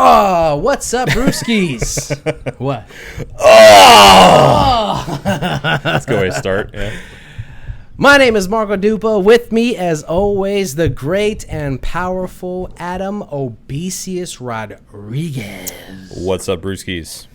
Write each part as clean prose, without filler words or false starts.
Oh, what's up, brewskis? What? Oh! That's a good way to start. Yeah. My name is Marco Dupa. With me, as always, the great and powerful Adam Obesius Rodriguez. What's up, brewskis?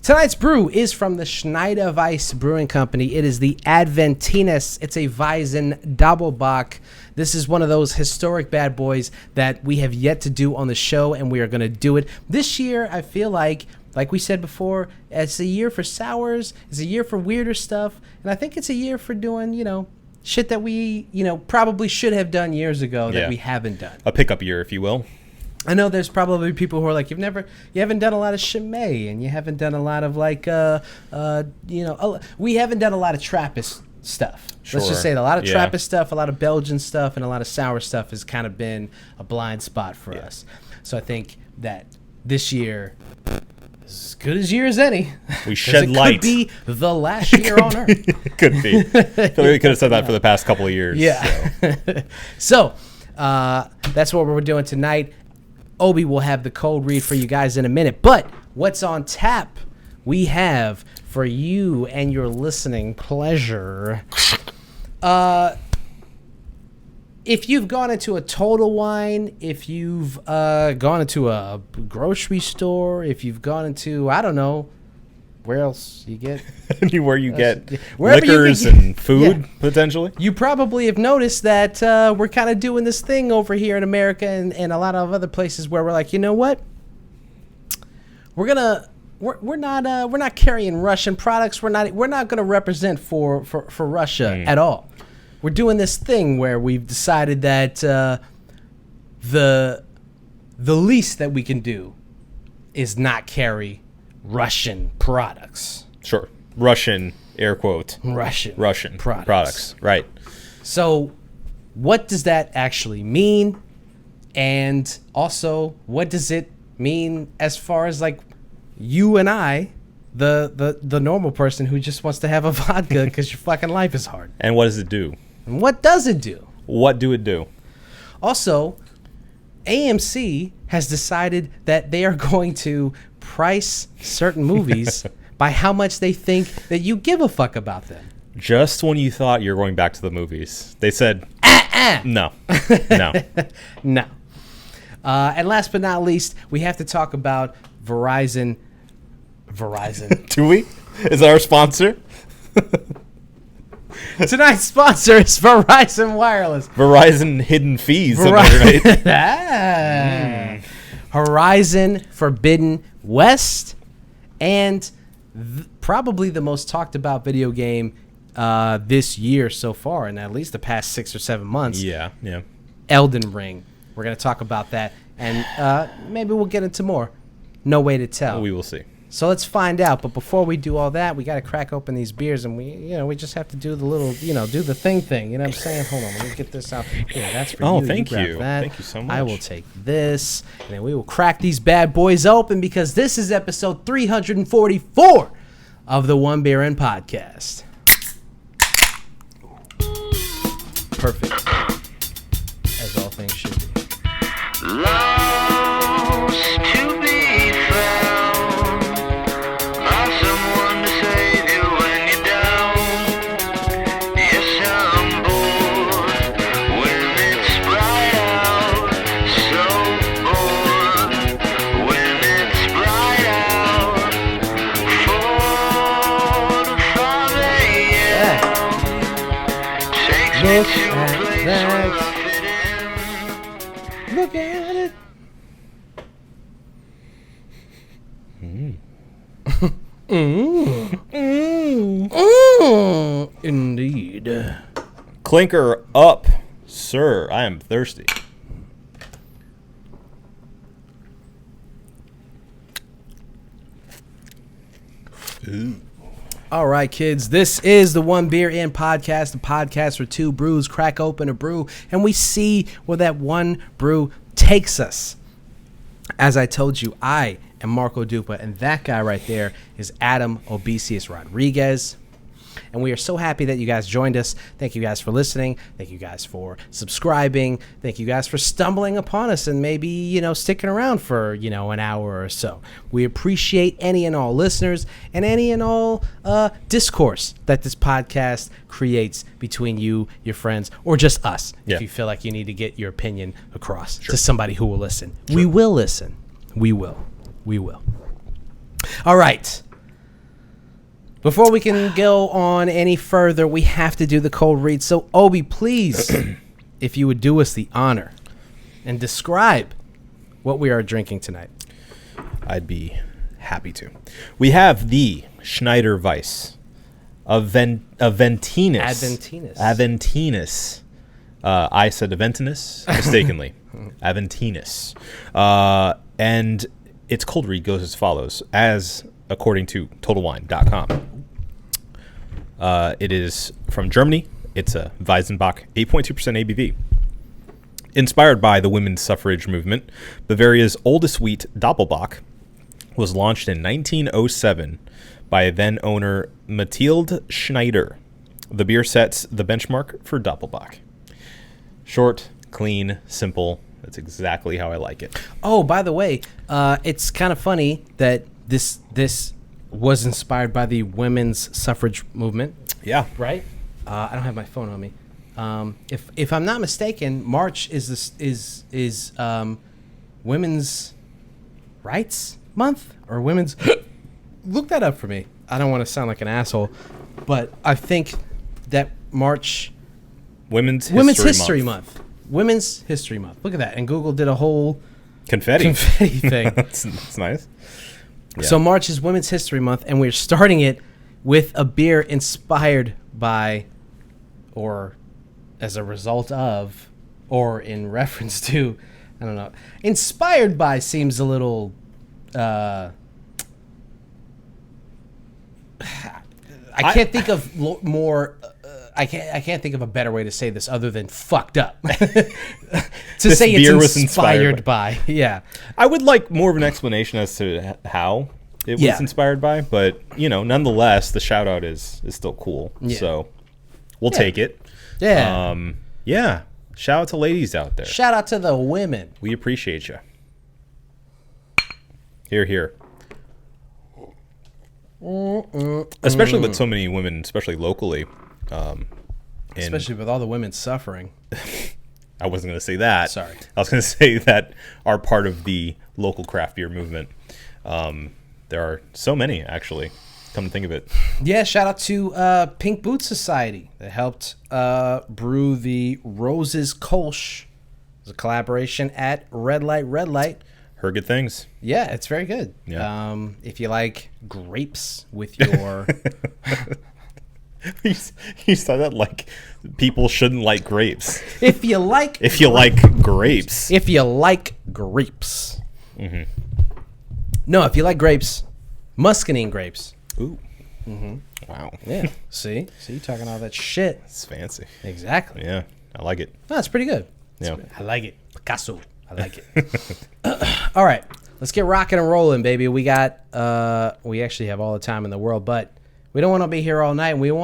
Tonight's brew is from the Schneider Weiss Brewing Company. It is the Adventinus. It's a Weizen Doppelbock. This is one of those historic bad boys that we have yet to do on the show, and we are going to do it. This year, I feel like we said before, it's a year for sours. It's a year for weirder stuff. And I think it's a year for doing, shit that we, probably should have done years ago that we haven't done. A pickup year, if you will. I know there's probably people who are like, you haven't done a lot of Chimay, and you haven't done a lot of we haven't done a lot of Trappist stuff. Sure. Let's just say a lot of Trappist stuff, a lot of Belgian stuff, and a lot of sour stuff has kind of been a blind spot for us. So I think that this year is as good a year as any. We shed light. Could be the last year on Earth. Could be. I feel like we could have said that for the past couple of years. Yeah. So that's what we're doing tonight. Obi will have the cold read for you guys in a minute. But what's on tap we have for you and your listening pleasure. If you've gone into a Total Wine, if you've gone into a grocery store, if you've gone into, I don't know, where else you get? Anywhere you get liquors and food, potentially. You probably have noticed that we're kind of doing this thing over here in America and a lot of other places where we're like, you know what? We're not carrying Russian products. We're not gonna represent for Russia at all. We're doing this thing where we've decided that the least that we can do is not carry Russian products. Sure. Russian, air quote. Russian products. Right. So what does that actually mean? And also, what does it mean as far as like you and I, the normal person who just wants to have a vodka because your fucking life is hard? And what does it do? And what does it do? What do it do? Also, AMC has decided that they are going to price certain movies by how much they think that you give a fuck about them. Just when you thought you were going back to the movies, they said, no. No. And last but not least, we have to talk about Verizon. Do we? Is that our sponsor? Tonight's sponsor is Verizon Wireless. Verizon Hidden Fees. Horizon Forbidden West, and probably the most talked about video game this year so far, in at least the past 6 or 7 months. Yeah. Elden Ring. We're going to talk about that, and maybe we'll get into more. No way to tell. We will see. So let's find out. But before we do all that, we got to crack open these beers, and we just have to do the little, do the thing. You know what I'm saying? Hold on, let me get this out. Yeah, that's for you. Oh, thank you. Thank you so much. I will take this, and then we will crack these bad boys open because this is episode 344 of the One Beer In podcast. Perfect. As all things should be. Lost to be found by someone to save you when you're down. Yes, I'm bored when it's bright out. So bored when it's bright out. 4 to 5 a.m. Takes me to a place where I fit in. Look at it. Indeed. Clinker up, sir. I am thirsty. Ooh. All right, kids, this is the One Beer In podcast, the podcast where two brews crack open a brew, and we see where that one brew takes us. As I told you, I am Marco Dupa, and that guy right there is Adam Obesius Rodriguez. And we are so happy that you guys joined us. Thank you guys for listening. Thank you guys for subscribing. Thank you guys for stumbling upon us and maybe, sticking around for, an hour or so. We appreciate any and all listeners and any and all discourse that this podcast creates between you, your friends, or just us. Yeah. If you feel like you need to get your opinion across to somebody who will listen. Sure. We will listen. We will. All right. Before we can go on any further, we have to do the cold read. So, Obi, please, if you would do us the honor and describe what we are drinking tonight. I'd be happy to. We have the Schneider Weiss, Aventinus. I said Aventinus mistakenly. Aventinus. And its cold read goes as follows, as according to TotalWine.com. It is from Germany. It's a Weizenbach, 8.2% ABV. Inspired by the women's suffrage movement, Bavaria's oldest wheat, Doppelbock, was launched in 1907 by then-owner Mathilde Schneider. The beer sets the benchmark for Doppelbock. Short, clean, simple. That's exactly how I like it. Oh, by the way, it's kind of funny that this was inspired by the women's suffrage movement. Yeah. Right? I don't have my phone on me. If I'm not mistaken, March is Women's Rights Month or Women's. Look that up for me. I don't want to sound like an asshole, but I think that March. Women's History Month. Women's History Month. Look at that. And Google did a whole confetti thing. That's nice. Yeah. So March is Women's History Month, and we're starting it with a beer inspired by, or as a result of, or in reference to, I don't know. Inspired by seems a little, I can't think of more. I can't think of a better way to say this other than fucked up. To say it's inspired by. Yeah. I would like more of an explanation as to how it was inspired by, but nonetheless, the shout out is still cool. Yeah. So we'll take it. Yeah. Yeah. Shout out to ladies out there. Shout out to the women. We appreciate you. Here. Especially with so many women, especially locally. Especially with all the women suffering. I wasn't going to say that. Sorry. I was going to say that are part of the local craft beer movement. There are so many, actually, come to think of it. Yeah, shout out to Pink Boot Society that helped brew the Roses Kolsch. It was a collaboration at Red Light. Heard good things. Yeah, it's very good. Yeah. If you like grapes with your... You said that like people shouldn't like grapes. If you like grapes. If you like grapes. Mm-hmm. No, if you like grapes, muscadine grapes. Ooh. Mm-hmm. Wow. Yeah. See, you talking all that shit. It's fancy. Exactly. Yeah, I like it. No, it's pretty good. Yeah. I like it. Picasso. I like it. All right, let's get rocking and rolling, baby. We actually have all the time in the world, but we don't want to be here all night. We don't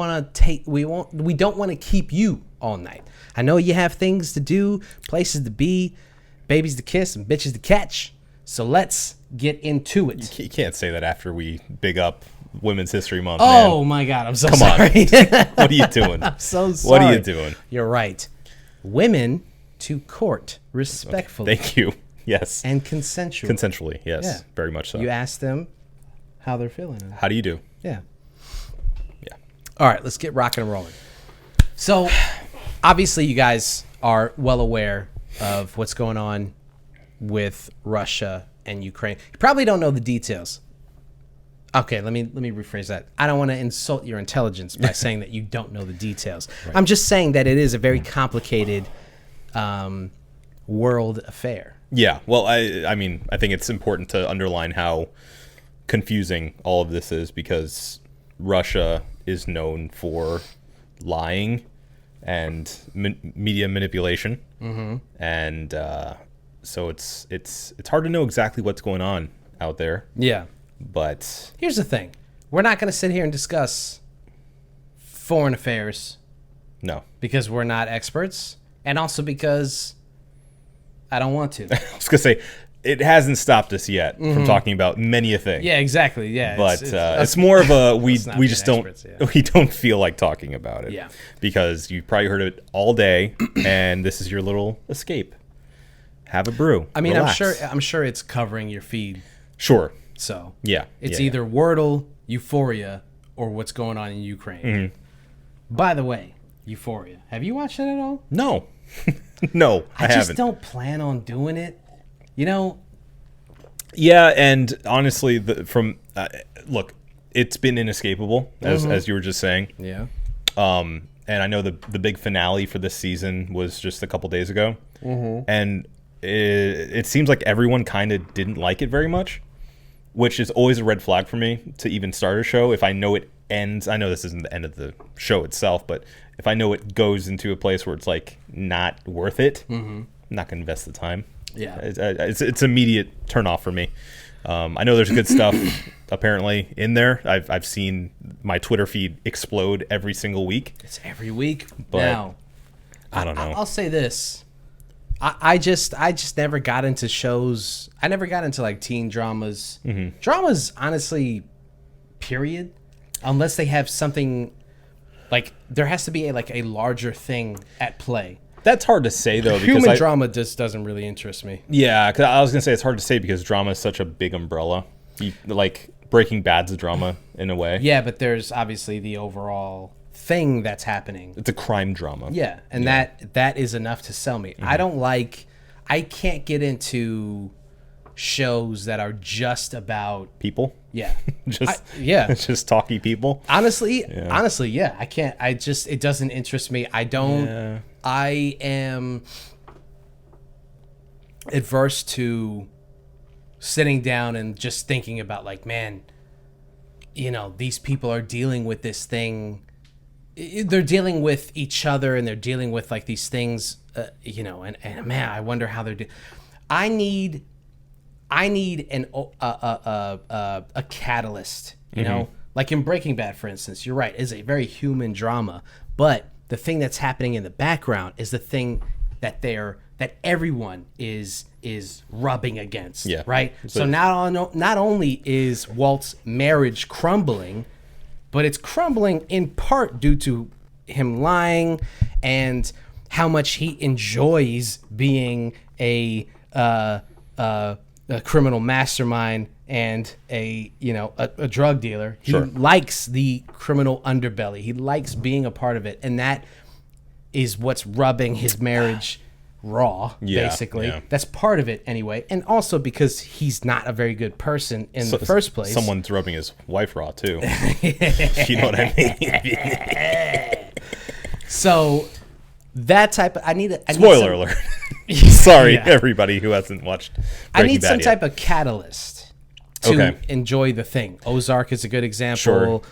want to keep you all night. I know you have things to do, places to be, babies to kiss, and bitches to catch. So let's get into it. You can't say that after we big up Women's History Month. Oh man. My God, I'm so Come sorry. On. What are you doing? I'm so sorry. What are you doing? You're right. Women to court respectfully. Okay. Thank you. Yes. And consensually. Consensually, yes. Yeah. Very much so. You ask them how they're feeling. How do you do? Yeah. Yeah. All right, let's get rocking and rolling. So, obviously, you guys are well aware of what's going on with Russia and Ukraine. You probably don't know the details. Okay, let me rephrase that. I don't want to insult your intelligence by saying that you don't know the details. Right. I'm just saying that it is a very complicated world affair. Yeah, well, I mean, I think it's important to underline how confusing all of this is because Russia is known for lying and media manipulation, and so it's hard to know exactly what's going on out there. Yeah, but here's the thing: we're not going to sit here and discuss foreign affairs No. because we're not experts, and also because I don't want to. I was going to say, it hasn't stopped us yet from talking about many a thing. Yeah, exactly. Yeah, But it's more of a we not we being just don't experts, yeah. we don't feel like talking about it. Yeah. Because you've probably heard it all day, and this is your little escape. Have a brew. I mean, Relax. I'm sure it's covering your feed. Sure. So Yeah. it's Yeah, either Wordle, Euphoria, or what's going on in Ukraine. Mm-hmm. By the way, Euphoria. Have you watched it at all? No. No, I just haven't. don't plan on doing it. You know, Yeah, and honestly, look, it's been inescapable, as you were just saying. yeah. And I know the big finale for this season was just a couple days ago, and it seems like everyone kind of didn't like it very much, which is always a red flag for me to even start a show. If I know it ends, I know this isn't the end of the show itself, but if I know it goes into a place where it's like not worth it, I'm not going to invest the time. Yeah. It's immediate turn off for me. I know there's good stuff apparently in there. I've seen my Twitter feed explode every single week. It's every week. But now, I don't know. I'll say this. I just never got into shows. I never got into like teen dramas. Dramas, honestly, period. Unless they have something like there has to be a larger thing at play. That's hard to say though, because Human drama just doesn't really interest me. Yeah, because I was gonna say it's hard to say because drama is such a big umbrella. Like Breaking Bad's a drama in a way. Yeah, but there's obviously the overall thing that's happening. It's a crime drama. Yeah, and that is enough to sell me. I can't get into shows that are just about People. yeah. Just yeah. just talky people. Honestly, yeah. I can't. It doesn't interest me. I don't. Yeah. I am adverse to sitting down and just thinking about like, man, these people are dealing with this thing. They're dealing with each other and they're dealing with like these things, and man, I wonder how they're doing. I need a catalyst, like in Breaking Bad, for instance. You're right, it's a very human drama, but the thing that's happening in the background is the thing that everyone is rubbing against, right? So not only is Walt's marriage crumbling, but it's crumbling in part due to him lying and how much he enjoys being a criminal mastermind and a drug dealer. He likes the criminal underbelly. He likes being a part of it, and that is what's rubbing his marriage raw, basically. Yeah. That's part of it anyway, and also because he's not a very good person in the first place. Someone's rubbing his wife raw too. You know what I mean? So that type of spoiler alert. Sorry, everybody who hasn't watched Breaking Bad I need some yet. type of catalyst to enjoy the thing. Ozark is a good example.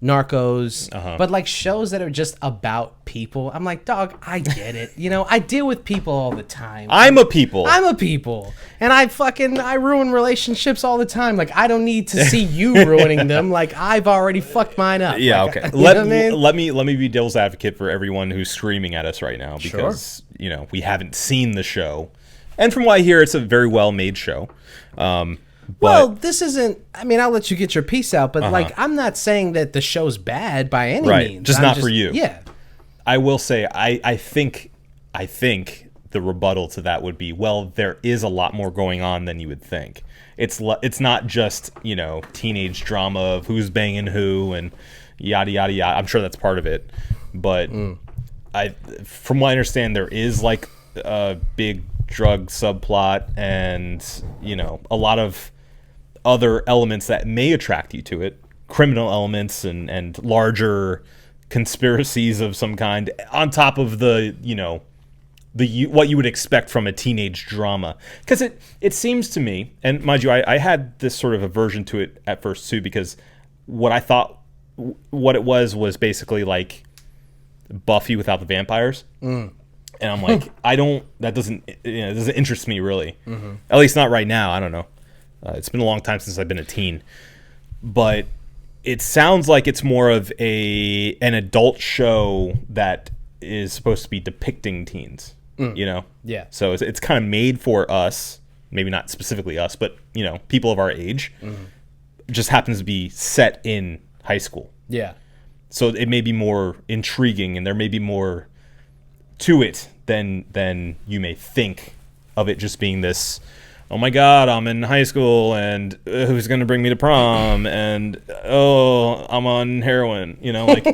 Narcos, but like shows that are just about people. I'm like, dog, I get it. I deal with people all the time. I'm a people, and I ruin relationships all the time. Like I don't need to see you ruining them. Like I've already fucked mine up. Yeah, like, okay. Let me be devil's advocate for everyone who's screaming at us right now because we haven't seen the show, and from what I hear, it's a very well made show. Well, this isn't. I mean, I'll let you get your piece out, but like, I'm not saying that the show's bad by any means. Just not for you. Yeah. I will say, I think the rebuttal to that would be, well, there is a lot more going on than you would think. It's not just teenage drama of who's banging who and yada yada yada. I'm sure that's part of it, but from what I understand, there is like a big drug subplot and a lot of other elements that may attract you to it, criminal elements and larger conspiracies of some kind on top of the what you would expect from a teenage drama. Because it seems to me, and mind you, I had this sort of aversion to it at first too, because what I thought what it was basically like Buffy without the vampires. And I'm like, that doesn't interest me really. At least not right now. I don't know. It's been a long time since I've been a teen. But it sounds like it's more of an adult show that is supposed to be depicting teens. You know? Yeah. So it's kind of made for us, maybe not specifically us, but, you know, people of our age. Just happens to be set in high school. Yeah. So it may be more intriguing, and there may be more to it than you may think of it just being this, oh my God, I'm in high school, and who's going to bring me to prom? And, oh, I'm on heroin, you know, like.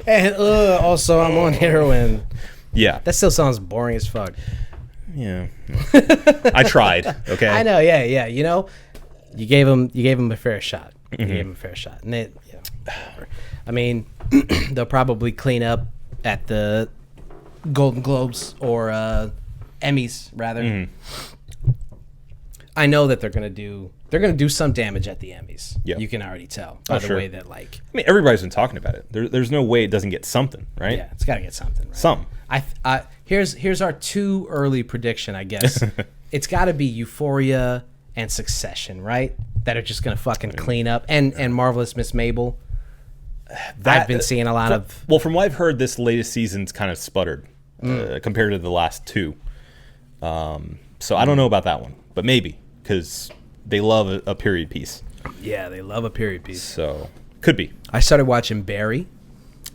And also, I'm on heroin. Yeah. That still sounds boring as fuck. Yeah. I tried, okay? I know, yeah. You know, you gave him a fair shot. You gave him a fair shot. And they, you know, whatever. I mean, they'll probably clean up at the Golden Globes or Emmys, rather. I know that they're gonna do some damage at the Emmys. Yeah. You can already tell by the way that, like, I mean, everybody's been talking about it. There's no way it doesn't get something, right? yeah, it's gotta get something. Right? Some. Here's our too early prediction, I guess. It's got to be Euphoria and Succession, right? That are just gonna fucking clean up, and Marvelous Miss Mabel. I've been seeing a lot of. Well, from what I've heard, this latest season's kind of sputtered compared to the last two. So I don't know about that one, but maybe, because they love a period piece. Yeah, they love a period piece. So could be. I started watching Barry.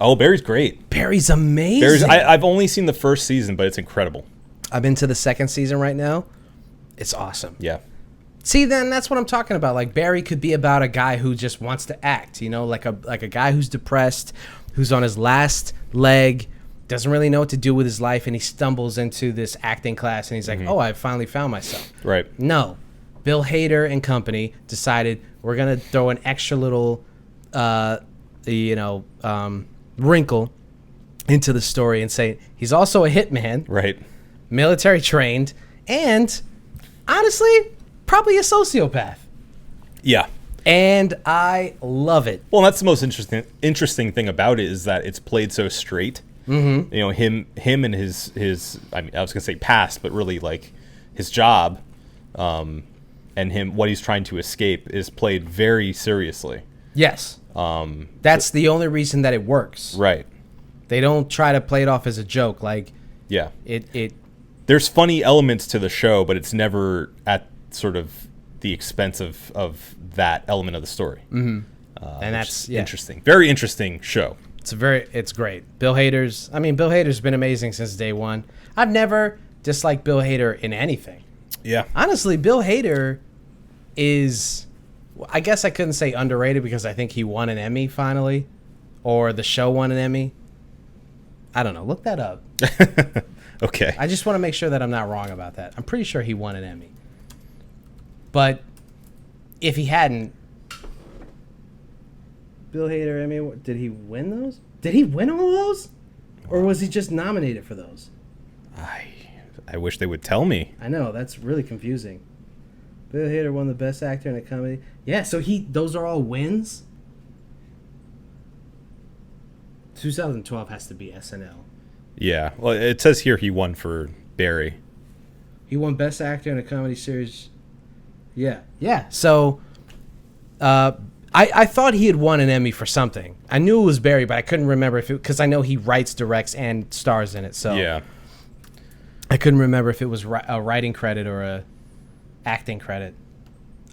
Oh, Barry's great. Barry's amazing. I've only seen the first season, but it's incredible. I'm into the second season right now. It's awesome. Yeah. See, then that's what I'm talking about. Like, Barry could be about a guy who just wants to act, you know, like a guy who's depressed, who's on his last leg, doesn't really know what to do with his life, and he stumbles into this acting class, and he's like, oh, I finally found myself. Right. No. Bill Hader and company decided we're going to throw an extra little, wrinkle into the story and say he's also a hitman. Right. Military trained, and honestly, probably a sociopath. Yeah. And I love it. Well, that's the most interesting thing about it, is that it's played so straight. You know, him and his I mean, I was gonna say past, but really like his job, and him, what he's trying to escape, is played very seriously. Yes. That's the only reason that it works. Right. They don't try to play it off as a joke. Like, yeah, it there's funny elements to the show, but it's never at sort of the expense of that element of the story. and that's interesting. Very interesting show. It's great. Bill Hader's been amazing since day one. I've never disliked Bill Hader in anything. Yeah. Honestly, Bill Hader is, I guess I couldn't say underrated, because I think he won an Emmy finally, or the show won an Emmy. I don't know. Look that up. Okay. I just want to make sure that I'm not wrong about that. I'm pretty sure he won an Emmy. But if he hadn't, Bill Hader, Emmy, did he win those? Did he win all of those? Or was he just nominated for those? I wish they would tell me. I know, that's really confusing. Bill Hader won the Best Actor in a Comedy. Yeah, so those are all wins? 2012 has to be SNL. Yeah. Well, it says here he won for Barry. He won Best Actor in a Comedy Series. Yeah. Yeah, so I thought he had won an Emmy for something. I knew it was Barry, but I couldn't remember if it, because I know he writes, directs, and stars in it. So yeah, I couldn't remember if it was a writing credit or a acting credit.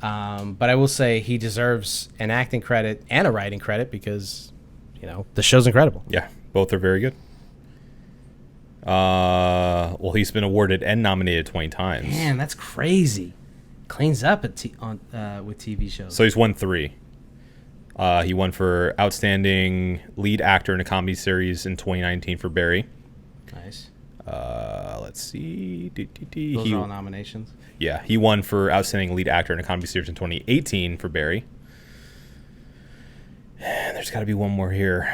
But I will say he deserves an acting credit and a writing credit, because, you know, the show's incredible. Yeah, both are very good. Well, he's been awarded and nominated 20 times. Man, that's crazy. Cleans up with TV shows. So he's won 3. He won for Outstanding Lead Actor in a Comedy Series in 2019 for Barry. Nice. Let's see. Those are all nominations. Yeah, he won for Outstanding Lead Actor in a Comedy Series in 2018 for Barry. And there's got to be one more here.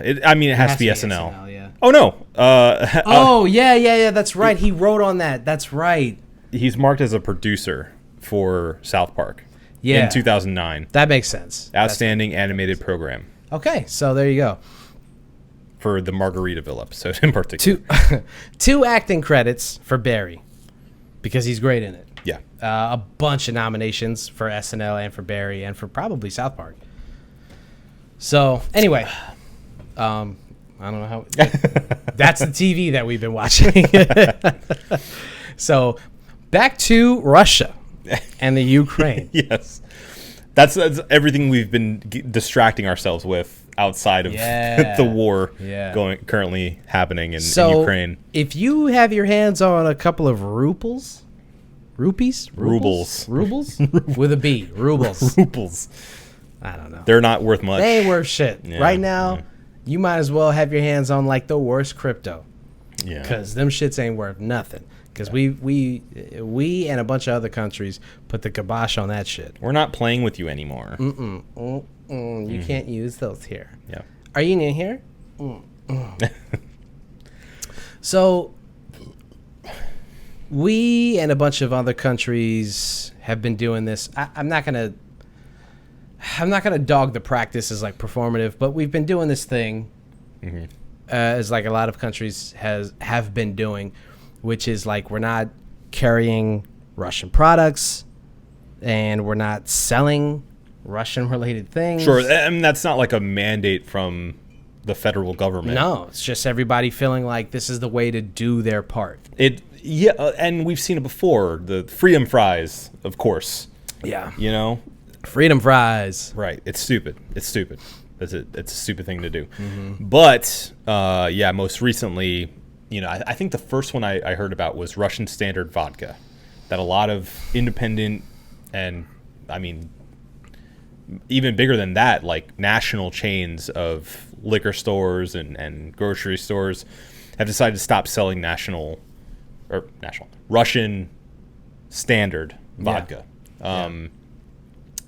It has to be SNL. Yeah. Oh, no. Yeah. That's right. He wrote on that. That's right. He's marked as a producer for South Park. Yeah. In 2009. That makes sense. Outstanding Animated Program. Okay, so there you go. For the Margaritaville episode in particular. Two acting credits for Barry, because he's great in it. Yeah. A bunch of nominations for SNL and for Barry and for probably South Park. So anyway, I don't know how. That's the TV that we've been watching. So back to Russia and the Ukraine. Yes. That's everything we've been distracting ourselves with outside of the war currently happening in Ukraine. If you have your hands on a couple of rubles with a B, rubles. Rubles. I don't know. They're not worth much. They ain't worth shit. Yeah, right now, you might as well have your hands on like the worst crypto. Yeah. Because them shits ain't worth nothing. Because we and a bunch of other countries put the kibosh on that shit. We're not playing with you anymore. You can't use those here. Yeah. Are you in here? So, we and a bunch of other countries have been doing this. I'm not gonna dog the practice as like performative, but we've been doing this thing as like a lot of countries have been doing, which is like we're not carrying Russian products and we're not selling Russian related things. Sure, and that's not like a mandate from the federal government. No, it's just everybody feeling like this is the way to do their part. And we've seen it before. The freedom fries, of course. Yeah. You know? Freedom fries. Right. It's stupid. It's a stupid thing to do. But, most recently, I think the first one I heard about was Russian standard vodka. That a lot of independent and, even bigger than that, like national chains of liquor stores and grocery stores have decided to stop selling Russian standard vodka.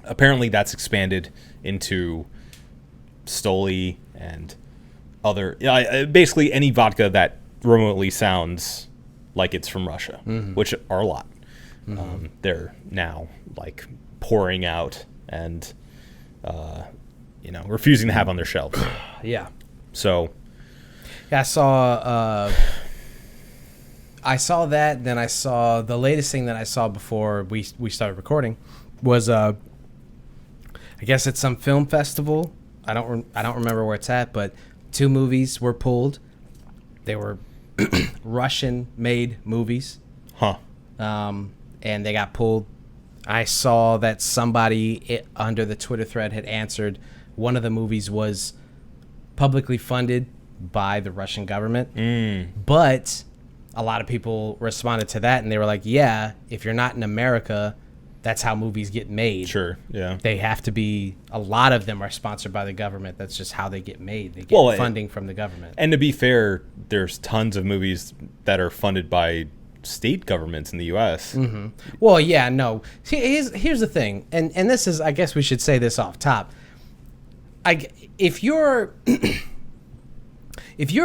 Apparently that's expanded into Stoli and other, basically any vodka that remotely sounds like it's from Russia, which are a lot. They're now like pouring out and refusing to have on their shelves. Yeah. So, I saw that. Then I saw the latest thing that I saw before we started recording was I guess it's some film festival. I don't remember where it's at, but 2 movies were pulled. They were Russian-made movies. And they got pulled. I saw that somebody under the Twitter thread had answered one of the movies was publicly funded by the Russian government. But a lot of people responded to that and they were like, yeah, if you're not in America, that's how movies get made. Sure, yeah. They have to be, a lot of them are sponsored by the government. That's just how they get made. They get funding from the government. And to be fair, there's tons of movies that are funded by state governments in the U.S. Well, yeah, no. Here's the thing, and this is, I guess we should say this off top. If you're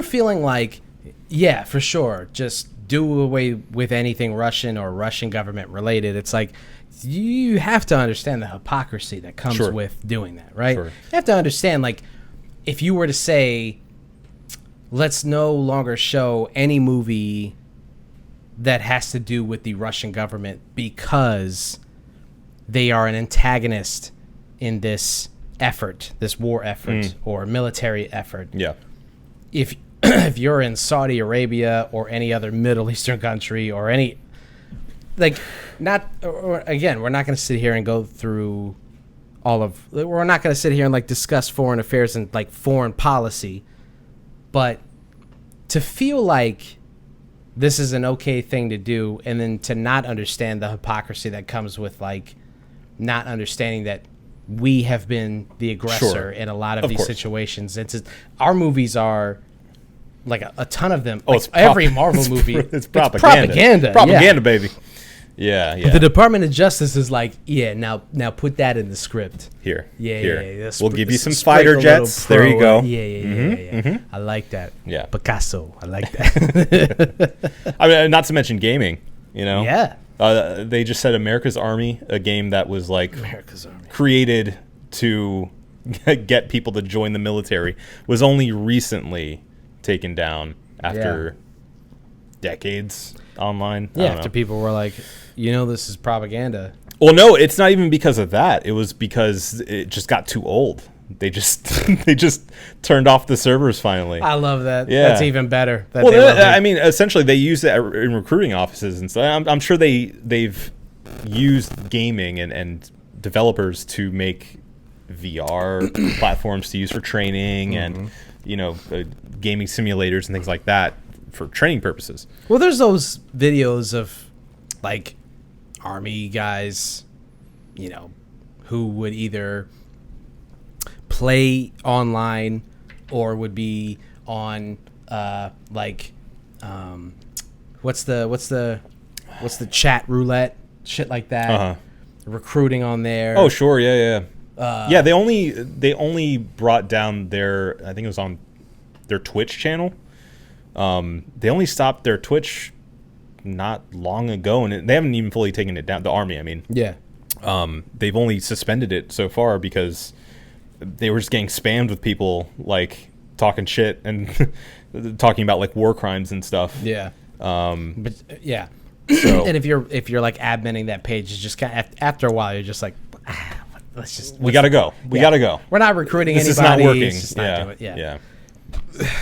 feeling like, yeah, for sure, just do away with anything Russian or Russian government related, it's like you have to understand the hypocrisy that comes with doing that, right? Sure. You have to understand, like, if you were to say, let's no longer show any movie that has to do with the Russian government because they are an antagonist in this effort, this war effort or military effort. Yeah. If you're in Saudi Arabia or any other Middle Eastern country or any, like, again, we're not going to sit here and go through we're not going to sit here and like discuss foreign affairs and like foreign policy, but to feel like this is an okay thing to do, and then to not understand the hypocrisy that comes with like not understanding that we have been the aggressor in a lot of these situations. It's just, our movies are like a ton of them. Like every Marvel movie, it's propaganda. Propaganda, baby. Yeah, yeah. The Department of Justice is like, yeah, now put that in the script. Here. Yeah. We'll give you some fighter jets. There you go. Yeah. I like that. Yeah. Picasso. I like that. I mean, not to mention gaming, Yeah. They just said America's Army, a game that was like created to get people to join the military, was only recently taken down after decades online. Yeah, after people were like, this is propaganda. Well, no, it's not even because of that. It was because it just got too old. They just they just turned off the servers finally. I love that. Yeah. That's even better. That Well, they love I it. mean, essentially, they use it in recruiting offices and stuff. I'm sure they've used gaming and developers to make VR platforms to use for training and gaming simulators and things like that for training purposes. Well, there's those videos of like army guys, who would either play online or would be on what's the chat roulette shit like that, recruiting on there. Oh, sure, yeah. Yeah, they only brought down their, I think it was on their Twitch channel. They only stopped their Twitch not long ago, and they haven't even fully taken it down. The army, I mean. Yeah. They've only suspended it so far because they were just getting spammed with people like talking shit and talking about like war crimes and stuff. Yeah. But yeah. So, And if you're like adminning that page, it's just kind of, after a while you're just like, we gotta go. We gotta go. We're not recruiting This anybody. is not working. It's just not doing it. Yeah.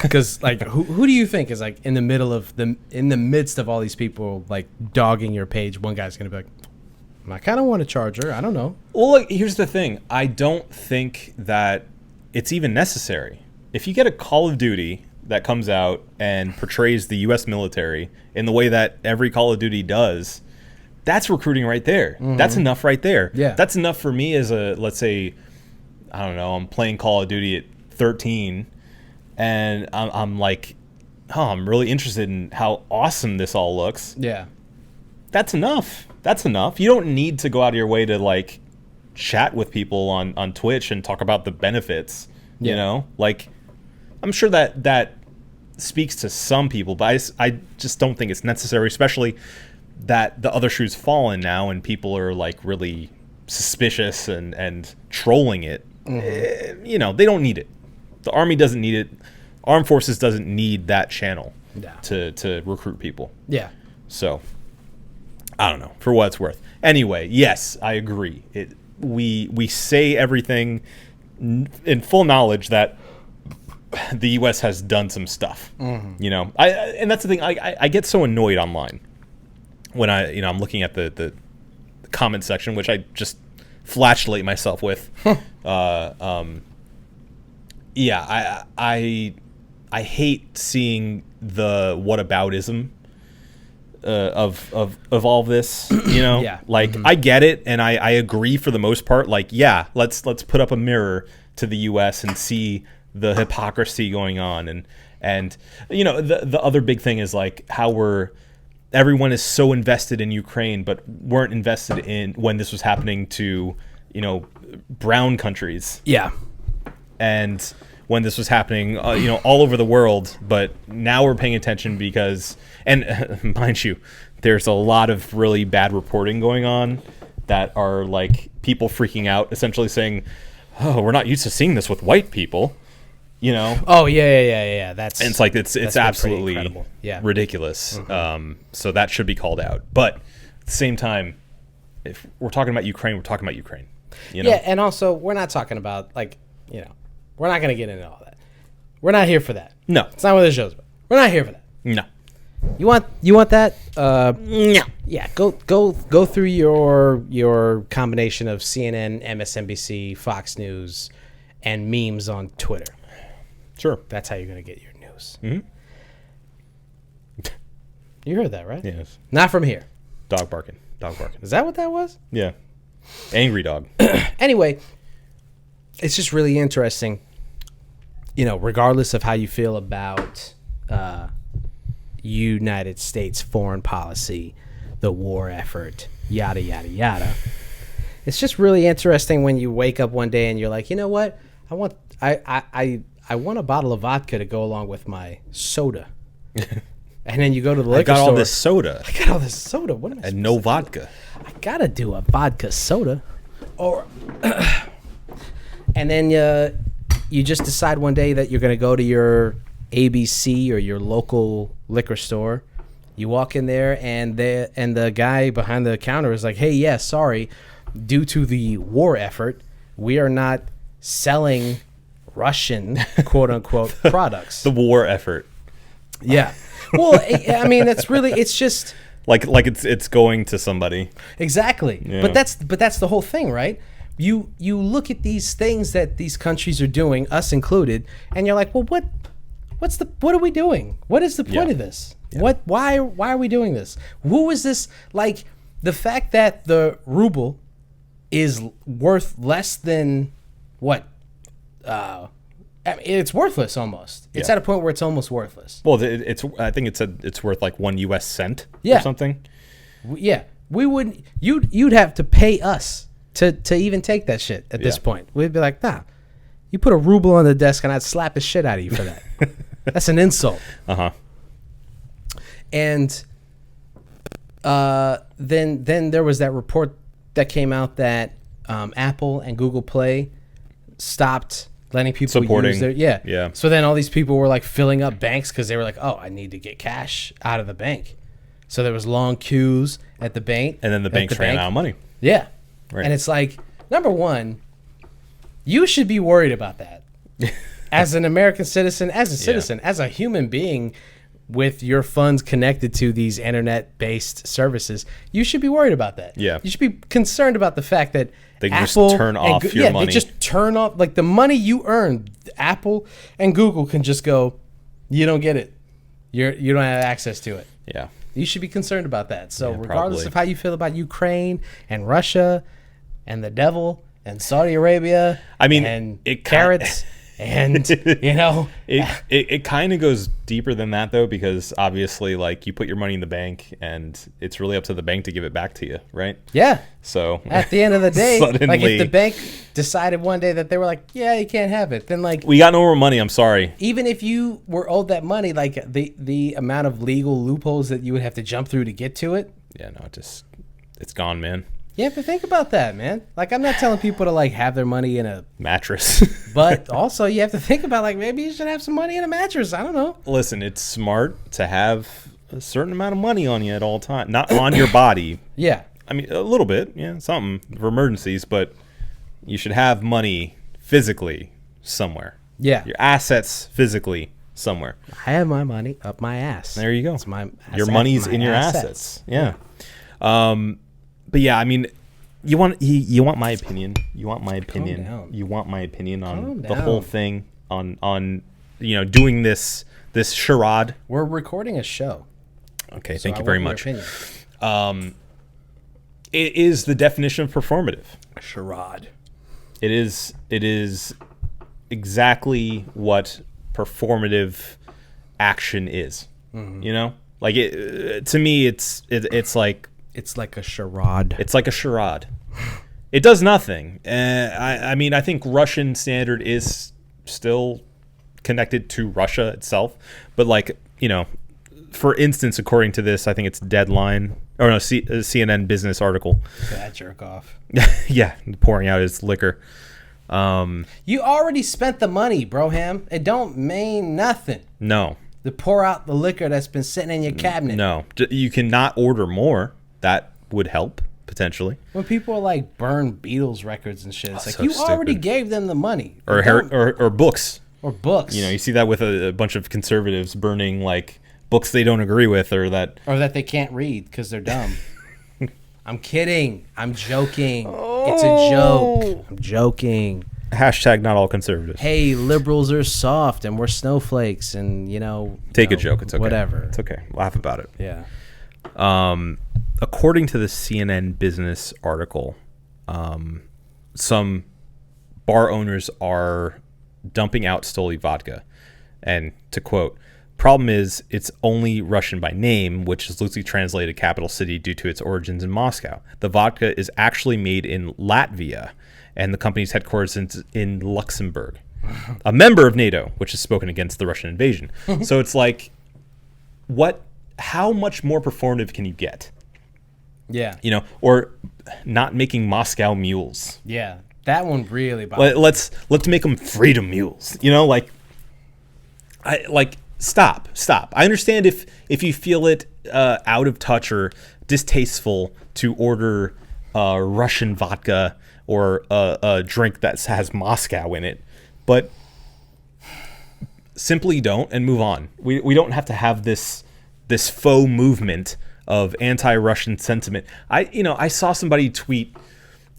Because like who do you think is like in the midst of all these people like dogging your page, one guy's gonna be like, I kind of want a charger. I don't know. Well, look, here's the thing. I don't think that it's even necessary. If you get a Call of Duty that comes out and portrays the U.S. military in the way that every Call of Duty does, that's recruiting right there. Mm-hmm. That's enough right there. Yeah. That's enough for me as a, let's say, I don't know, I'm playing Call of Duty at 13, and I'm like, I'm really interested in how awesome this all looks. Yeah. That's enough. That's enough. You don't need to go out of your way to like chat with people on Twitch and talk about the benefits. Yeah. You know, like I'm sure that speaks to some people, but I just don't think it's necessary, especially that the other shoe's fallen now and people are like really suspicious and trolling it. Mm-hmm. They don't need it. The Army doesn't need it. Armed Forces doesn't need that channel to recruit people. Yeah. So I don't know, for what it's worth. Anyway, yes, I agree. We say everything in full knowledge that the U.S. has done some stuff. Mm-hmm. And that's the thing. I get so annoyed online when I'm looking at the comment section, which I just flashlight myself with. I hate seeing the whataboutism of all this, Yeah. Like I get it and I agree for the most part. Like, yeah, let's put up a mirror to the US and see the hypocrisy going on. And the other big thing is like how everyone is so invested in Ukraine, but weren't invested in when this was happening to, brown countries. Yeah. And when this was happening, all over the world, but now we're paying attention because, and mind you, there's a lot of really bad reporting going on that are like people freaking out, essentially saying, "Oh, we're not used to seeing this with white people," Oh yeah. And it's like it's absolutely ridiculous. Mm-hmm. So that should be called out. But at the same time, if we're talking about Ukraine, we're talking about Ukraine. Yeah, and also we're not talking about we're not going to get into all that. We're not here for that. No. It's not what this show's about. We're not here for that. No. You want that? No. Yeah, go through your combination of CNN, MSNBC, Fox News, and memes on Twitter. Sure. That's how you're going to get your news. Mm-hmm. You heard that, right? Yes. Not from here. Dog barking. Is that what that was? Yeah. Angry dog. Anyway, it's just really interesting. Regardless of how you feel about United States foreign policy, the war effort, yada yada yada. It's just really interesting when you wake up one day and you're like, you know what? I want a bottle of vodka to go along with my soda. And then you go to the liquor store. I got all this soda. What am I? And no vodka. I gotta do a vodka soda, or and then you just decide one day that you're gonna go to your ABC or your local liquor store. You walk in there and the guy behind the counter is like, "Hey, yeah, sorry, due to the war effort, we are not selling Russian quote unquote products. The war effort. Yeah. Well, I mean, it's just Like it's going to somebody. exactly. Yeah. But that's the whole thing, right? You look at these things that these countries are doing, us included, and you're like, well, what are we doing? What is the point Yeah. of this? Why are we doing this? Who is this? Like, the fact that the ruble is worth less than what? I mean, it's worthless almost. It's Yeah. at a point where it's almost worthless. Well, I think it's worth like 1 US cent Yeah. or something. Yeah, we wouldn't. You'd have to pay us to even take that shit at this Yeah. point. We'd be like, nah, you put a ruble on the desk and I'd slap the shit out of you for that. That's an insult. Uh-huh. And then there was that report that came out that Apple and Google Play stopped letting people Supporting. use their Yeah. So then all these people were like filling up banks because they were like, oh, I need to get cash out of the bank. So there was long queues at the bank, And then the banks ran out of money. Yeah, Right. and it's like, number one, you should be worried about that as an American citizen, as a human being with your funds connected to these internet-based services. You should be worried about that. Yeah. You should be concerned about the fact that They can just Apple turn and off your money. they just turn off, like, the money you earn. Apple and Google can just go, you don't get it. You don't have access to it. Yeah. You should be concerned about that. So Yeah, regardless probably. of how you feel about Ukraine and Russia and the devil and Saudi Arabia, I mean, and it carrots and It kind of goes deeper than that, though, because obviously, like, you put your money in the bank and it's really up to the bank to give it back to you, right? yeah. So At the end of the day, like, Suddenly- if the bank decided one day that they were like, yeah, you can't have it, then, like, we got no more money. I'm sorry. even if you were owed that money, like, the amount of legal loopholes that you would have to jump through to get to it, Yeah, no, it's gone, man. you have to think about that, man. Like, I'm not telling people to, like, have their money in a, Mattress. but also you have to think about, like, maybe you should have some money in a mattress. I don't know. Listen, it's smart to have a certain amount of money on you at all times. Not on your body. Yeah. I mean, a little bit, yeah, something for emergencies, but you should have money physically somewhere. Yeah. Your assets physically somewhere. I have my money up my ass. There you go. It's my Your asset- money's my in your assets. Yeah. But yeah, I mean, you want my opinion. You want my opinion. down. You want my opinion on Calm the whole down. thing on doing this charade. We're recording a show. Okay, so thank I you very want your much. opinion. It is the definition of performative. Charade. It is exactly what performative action is. Mm-hmm. You know, like to me, it's like It's like a charade. it's like a charade. It does nothing. I mean, I think Russian standard is still connected to Russia itself, but like, for instance, according to this, I think it's Deadline or no, CNN business article. That jerk off. Yeah, pouring out his liquor. You already spent the money, Broham. It don't mean nothing No, to pour out the liquor that's been sitting in your cabinet. no, you cannot order more. That would help potentially. When people are like burn Beatles records and shit, it's like so you already stupid. gave them the money. Or Don't- or books. or books. You see that with a bunch of conservatives burning like books they don't agree with, or that. or that they can't read because they're dumb. I'm kidding. I'm joking. It's a joke. I'm joking. Hashtag not all conservatives. Hey, liberals are soft and we're snowflakes and, Take a joke. It's okay. Whatever. It's okay. Laugh about it. Yeah. According to the CNN business article, some bar owners are dumping out Stoli vodka. And to quote, problem is it's only Russian by name, which is loosely translated capital city due to its origins in Moscow. The vodka is actually made in Latvia, and the company's headquarters is in Luxembourg, a member of NATO, which has spoken against the Russian invasion. So it's like, how much more performative can you get? Yeah. Or not making Moscow mules. Yeah. That one really bothers me. Let's make them freedom mules. Stop. I understand if you feel it out of touch or distasteful to order Russian vodka or a drink that has Moscow in it, but simply don't and move on. We don't have to have this faux movement of anti-Russian sentiment. I saw somebody tweet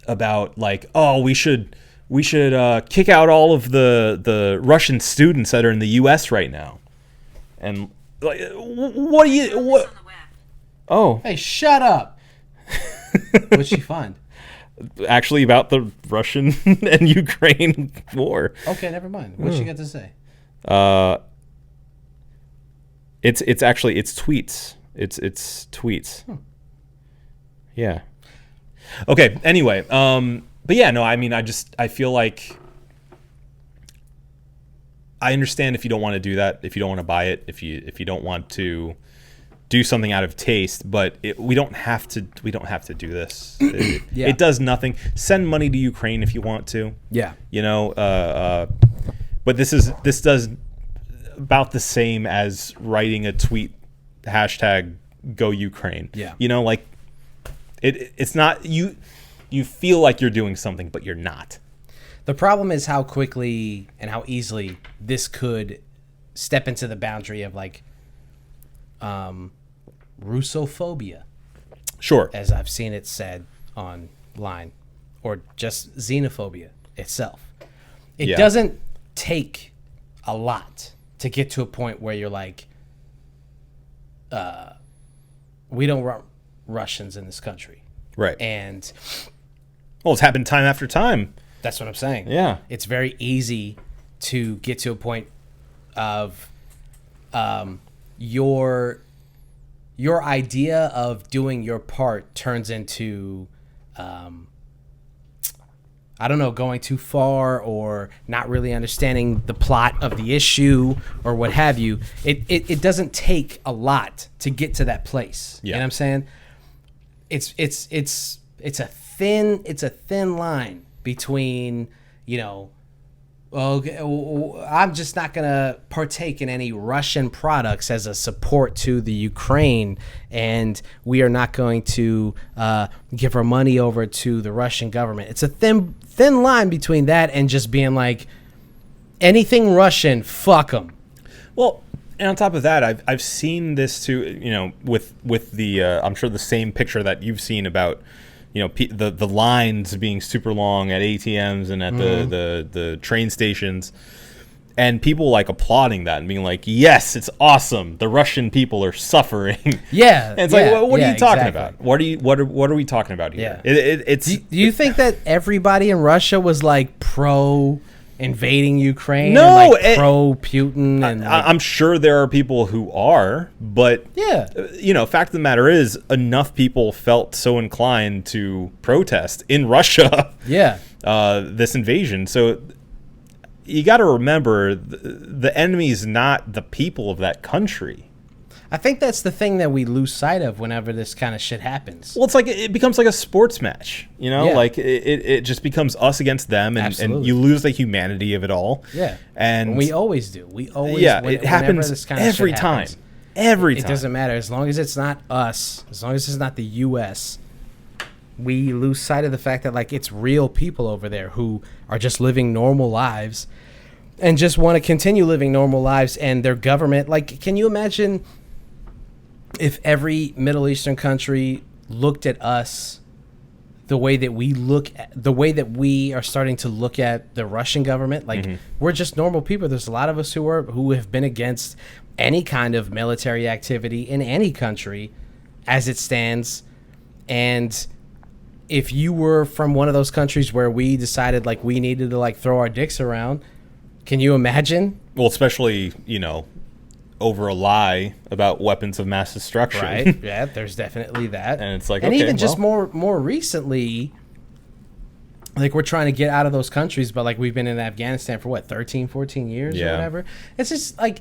about like, oh, we should kick out all of the Russian students that are in the U.S. right now, and like, what? Oh, Hey, shut up. What'd she find? actually, about the Russian and Ukraine war. Okay, never mind. What'd she got to say? It's tweets. It's tweets. Yeah. Okay. Anyway, but yeah, no. I mean, I feel like I understand if you don't want to do that, if you don't want to buy it, if you don't want to do something out of taste, but we don't have to do this. It does nothing. Send money to Ukraine if you want to. Yeah. But this does about the same as writing a tweet hashtag Go Ukraine. Yeah. Like it's not you feel like you're doing something, but you're not. The problem is how quickly and how easily this could step into the boundary of like Russophobia. Sure. As I've seen it said online, or just xenophobia itself. It doesn't take a lot to get to a point where you're like, we don't want Russians in this country. Right. And well, it's happened time after time. that's what I'm saying. Yeah. It's very easy to get to a point of your idea of doing your part turns into I don't know, going too far or not really understanding the plot of the issue or what have you. It doesn't take a lot to get to that place. Yeah. You know what I'm saying? It's a thin line between, okay, I'm just not going to partake in any Russian products as a support to the Ukraine, and we are not going to give our money over to the Russian government. It's a thin line between that and just being like, anything Russian, fuck them. Well, and on top of that, I've seen this too, with the I'm sure the same picture that you've seen about the lines being super long at ATMs and at the train stations, and people like applauding that and being like, yes, it's awesome, the Russian people are suffering. Yeah. And it's like, what are you talking about? What are we talking about here? Yeah. Do you think that everybody in Russia was like pro invading Ukraine? No, and like pro Putin. And I'm sure there are people who are, but yeah, fact of the matter is, enough people felt so inclined to protest in Russia. Yeah, this invasion. So you got to remember, the enemy is not the people of that country. I think that's the thing that we lose sight of whenever this kind of shit happens. Well, it's like it becomes like a sports match, like it just becomes us against them, and you lose the humanity of it all. Yeah, and we always do. We always, it happens this kind of every time. Happens, every time. It doesn't matter as long as it's not us, as long as it's not the U.S. We lose sight of the fact that like it's real people over there who are just living normal lives, and just want to continue living normal lives, and their government. Like, can you imagine if every Middle Eastern country looked at us the way that we are starting to look at the Russian government? Like, we're just normal people. There's a lot of us who have been against any kind of military activity in any country as it stands. And if you were from one of those countries where we decided like we needed to like throw our dicks around, can you imagine? Well, especially, over a lie about weapons of mass destruction. Right. Yeah, there's definitely that. And it's like, and okay, even just more recently, like we're trying to get out of those countries, but like we've been in Afghanistan for what, 13, 14 years or whatever. It's just like,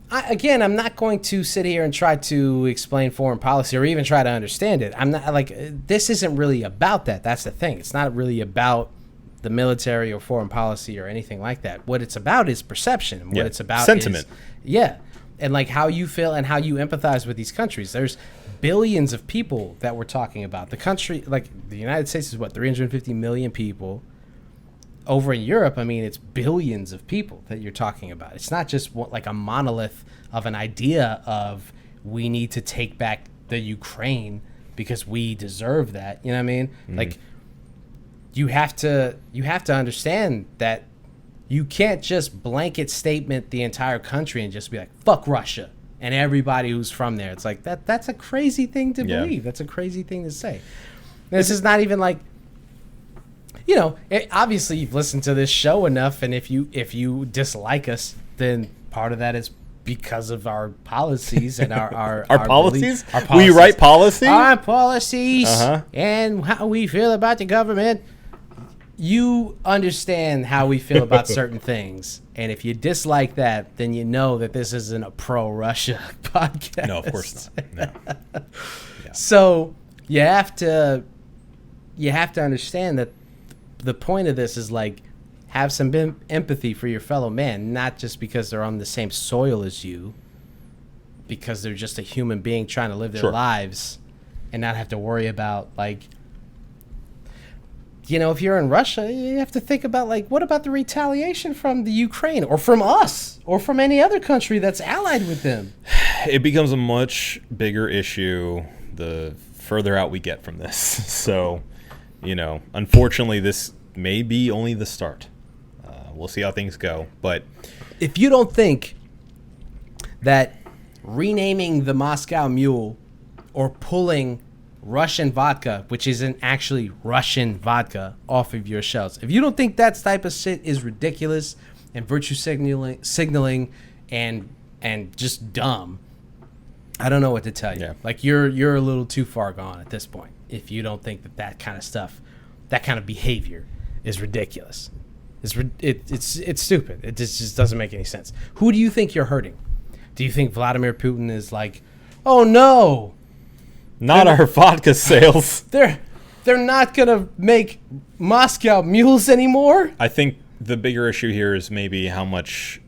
I'm not going to sit here and try to explain foreign policy or even try to understand it. I'm not like, this isn't really about that. That's the thing. It's not really about the military or foreign policy or anything like that. What it's about is perception. And what it's about sentiment. is, and like how you feel and how you empathize with these countries. There's billions of people that we're talking about. The country, like the United States is what, 350 million people. Over in Europe, I mean, it's billions of people that you're talking about. It's not just like a monolith of an idea of we need to take back the Ukraine because we deserve that. You know what I mean? Like you have to understand that you can't just blanket statement the entire country and just be like, fuck Russia and everybody who's from there. It's like that's a crazy thing to believe. That's a crazy thing to say. This is not even like, you know, obviously you've listened to this show enough, and if you dislike us, then part of that is because of our policies and our policies? Our policies. We write policy? Our policies and how we feel about the government. You understand how we feel about certain things, and if you dislike that, then you know that this isn't a pro-Russia podcast. No, of course not. No. Yeah. So you have to understand that the point of this is like have some empathy for your fellow man, not just because they're on the same soil as you, because they're just a human being trying to live their lives and not have to worry about, like, you know, if you're in Russia, you have to think about, like, what about the retaliation from the Ukraine or from us or from any other country that's allied with them? It becomes a much bigger issue the further out we get from this. So, you know, unfortunately, this may be only the start. We'll see how things go. But if you don't think that renaming the Moscow Mule or pulling Russian vodka, which isn't actually Russian vodka, off of your shelves, if you don't think that type of shit is ridiculous and virtue signaling and just dumb, I don't know what to tell you. Yeah. Like you're a little too far gone at this point if you don't think that kind of stuff, that kind of behavior is ridiculous. It's stupid. It just doesn't make any sense. Who do you think you're hurting? Do you think Vladimir Putin is like, oh no, not our vodka sales. They're not gonna make Moscow mules anymore? I think the bigger issue here is maybe how much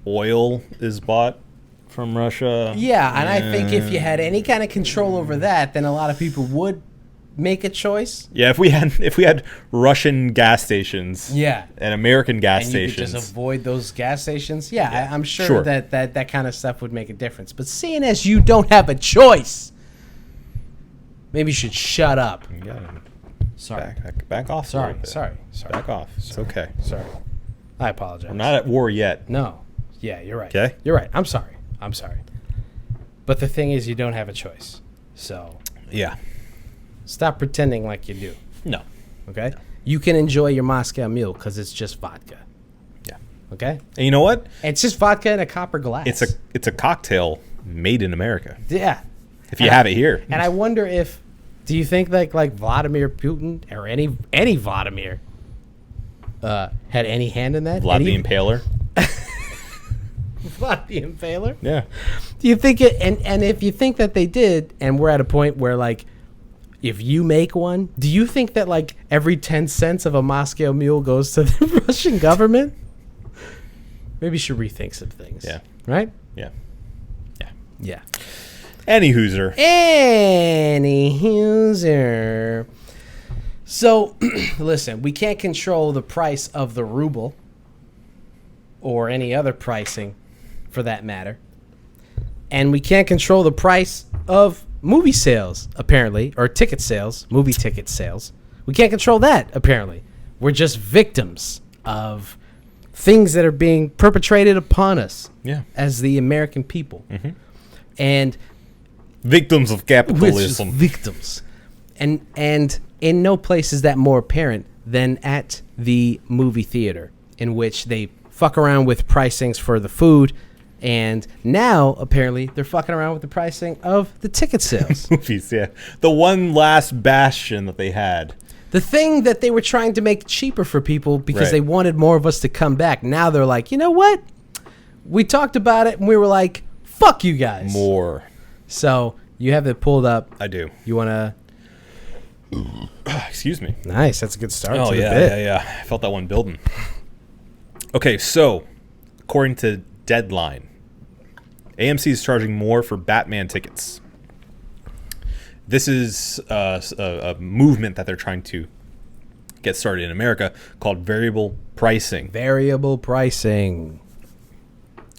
oil is bought from Russia. Yeah, and I think if you had any kind of control over that, then a lot of people would make a choice. Yeah, if we had Russian gas stations, and American gas stations, you could just avoid those gas stations. Yeah. I'm sure that kind of stuff would make a difference. But seeing as you don't have a choice, maybe you should shut up. Sorry. Back off. Sorry. Back off. It's okay. Sorry. I apologize. We're not at war yet. No. Yeah, you're right. Okay. You're right. I'm sorry. But the thing is, you don't have a choice. So. Yeah. Stop pretending like you do. No. Okay? You can enjoy your Moscow Mule because it's just vodka. Yeah. Okay? And you know what? It's just vodka in a copper glass. It's a cocktail made in America. Yeah. If you have it here. And I wonder if, do you think like Vladimir Putin or any Vladimir had any hand in that? Vlad the Impaler. Vlad the Impaler? Yeah. Do you think it, and if you think that they did, and we're at a point where, like, if you make one, do you think that, like, every 10 cents of a Moscow Mule goes to the Russian government? Maybe you should rethink some things. Yeah. Right? Yeah. Any hooser. So, listen, we can't control the price of the ruble or any other pricing for that matter. And we can't control the price of movie sales, apparently, or ticket sales, movie ticket sales. We can't control that, apparently. We're just victims of things that are being perpetrated upon us as the American people. Mm-hmm. And victims of capitalism. Victims. And in no place is that more apparent than at the movie theater, in which they fuck around with pricings for the food, and now apparently they're fucking around with the pricing of the ticket sales. Movies, yeah. The one last bastion that they had. The thing that they were trying to make cheaper for people because they wanted more of us to come back. Now they're like, you know what? We talked about it and we were like, fuck you guys. More. So you have it pulled up. I do. You want to... Excuse me. Nice. That's a good start. Oh, yeah. I felt that one building. Okay, so according to Deadline, AMC is charging more for Batman tickets. this is a movement that they're trying to get started in America called variable pricing. Variable pricing.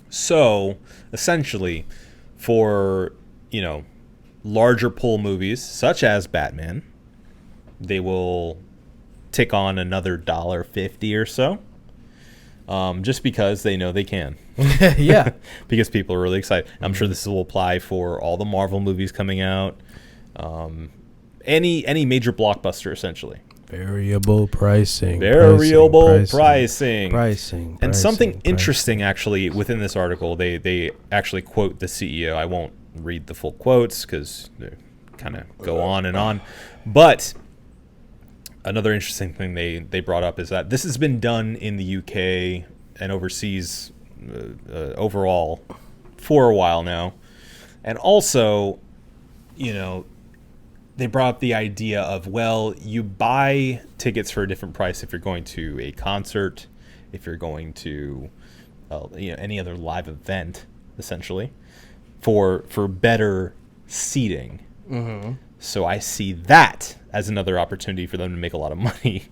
So essentially, for larger pull movies such as Batman, they will tick on another $1.50 or so, just because they know they can. Yeah. Because people are really excited. I'm sure this will apply for all the Marvel movies coming out. Any major blockbuster, essentially. Variable pricing. Variable pricing. Pricing. And something interesting, actually, within this article, they actually quote the CEO. I won't read the full quotes because they kind of go on and on. But another interesting thing they brought up is that this has been done in the UK and overseas overall for a while now. And also, they brought up the idea of, well, you buy tickets for a different price if you're going to a concert, if you're going to any other live event, essentially, for better seating. Mm-hmm. So I see that as another opportunity for them to make a lot of money.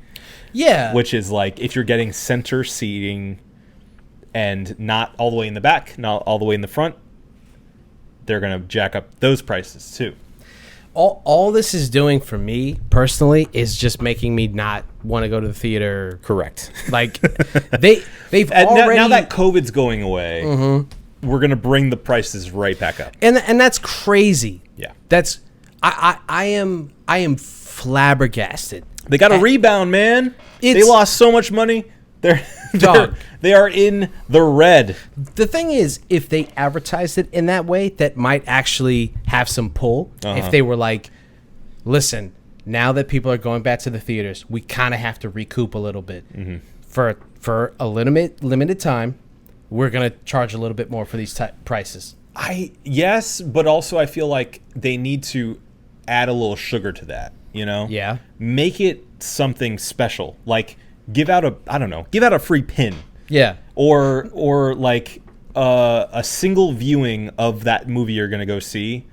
Yeah. Which is like, if you're getting center seating and not all the way in the back, not all the way in the front, they're going to jack up those prices too. All this is doing for me personally is just making me not want to go to the theater. Correct. Like they've already now that COVID's going away, we're gonna bring the prices right back up, and that's crazy. Yeah, that's I am flabbergasted. They got a rebound, man. They lost so much money. They are in the red. The thing is, if they advertised it in that way, that might actually have some pull. If they were like, listen, now that people are going back to the theaters, we kind of have to recoup a little bit. For a limited time. We're going to charge a little bit more for these prices. Yes, but also I feel like they need to add a little sugar to that, Yeah. Make it something special. Like, give out a free pin. Yeah. Or like a single viewing of that movie you're going to go see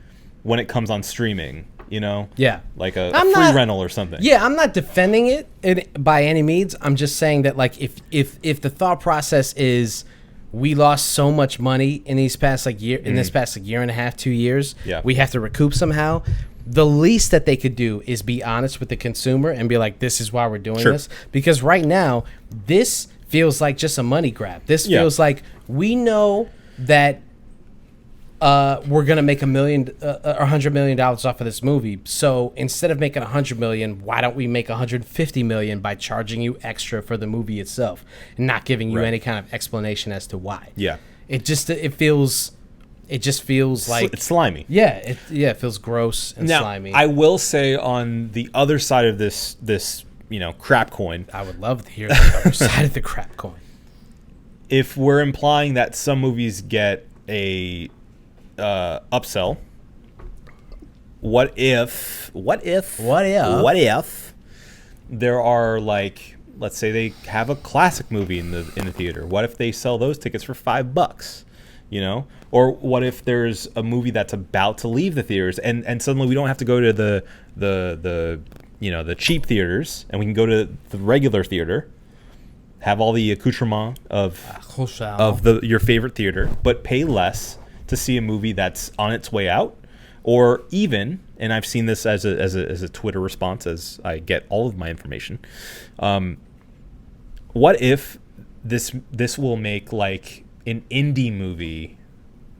when it comes on streaming, Yeah. Like a free rental or something. Yeah, I'm not defending it by any means. I'm just saying that, like, if the thought process is we lost so much money in this past year and a half, 2 years, we have to recoup somehow. The least that they could do is be honest with the consumer and be like, this is why we're doing this. Because right now, this feels like just a money grab. This feels like we know that we're going to make $100 million off of this movie. So instead of making $100 million, why don't we make $150 million by charging you extra for the movie itself and not giving you any kind of explanation as to why? Yeah. It just feels like it's slimy. Yeah, it feels gross and slimy. I will say, on the other side of this crap coin, I would love to hear the other side of the crap coin. If we're implying that some movies get a upsell, what if there are, like, let's say they have a classic movie in the theater? What if they sell those tickets for $5? Or what if there's a movie that's about to leave the theaters and suddenly we don't have to go to the cheap theaters and we can go to the regular theater, have all the accoutrement of your favorite theater, but pay less to see a movie that's on its way out? Or even, and I've seen this as a Twitter response as I get all of my information, what if this will make, like, an indie movie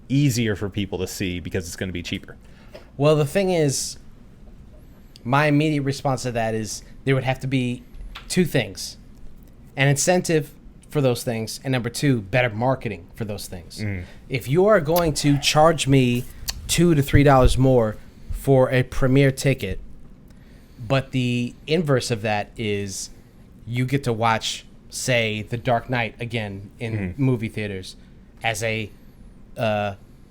easier for people to see because it's going to be cheaper? Well, the thing is, my immediate response to that is there would have to be two things: an incentive for those things, and number two, better marketing for those things. If you are going to charge me $2 to $3 more for a premiere ticket, but the inverse of that is you get to watch, say, The Dark Knight again in movie theaters as a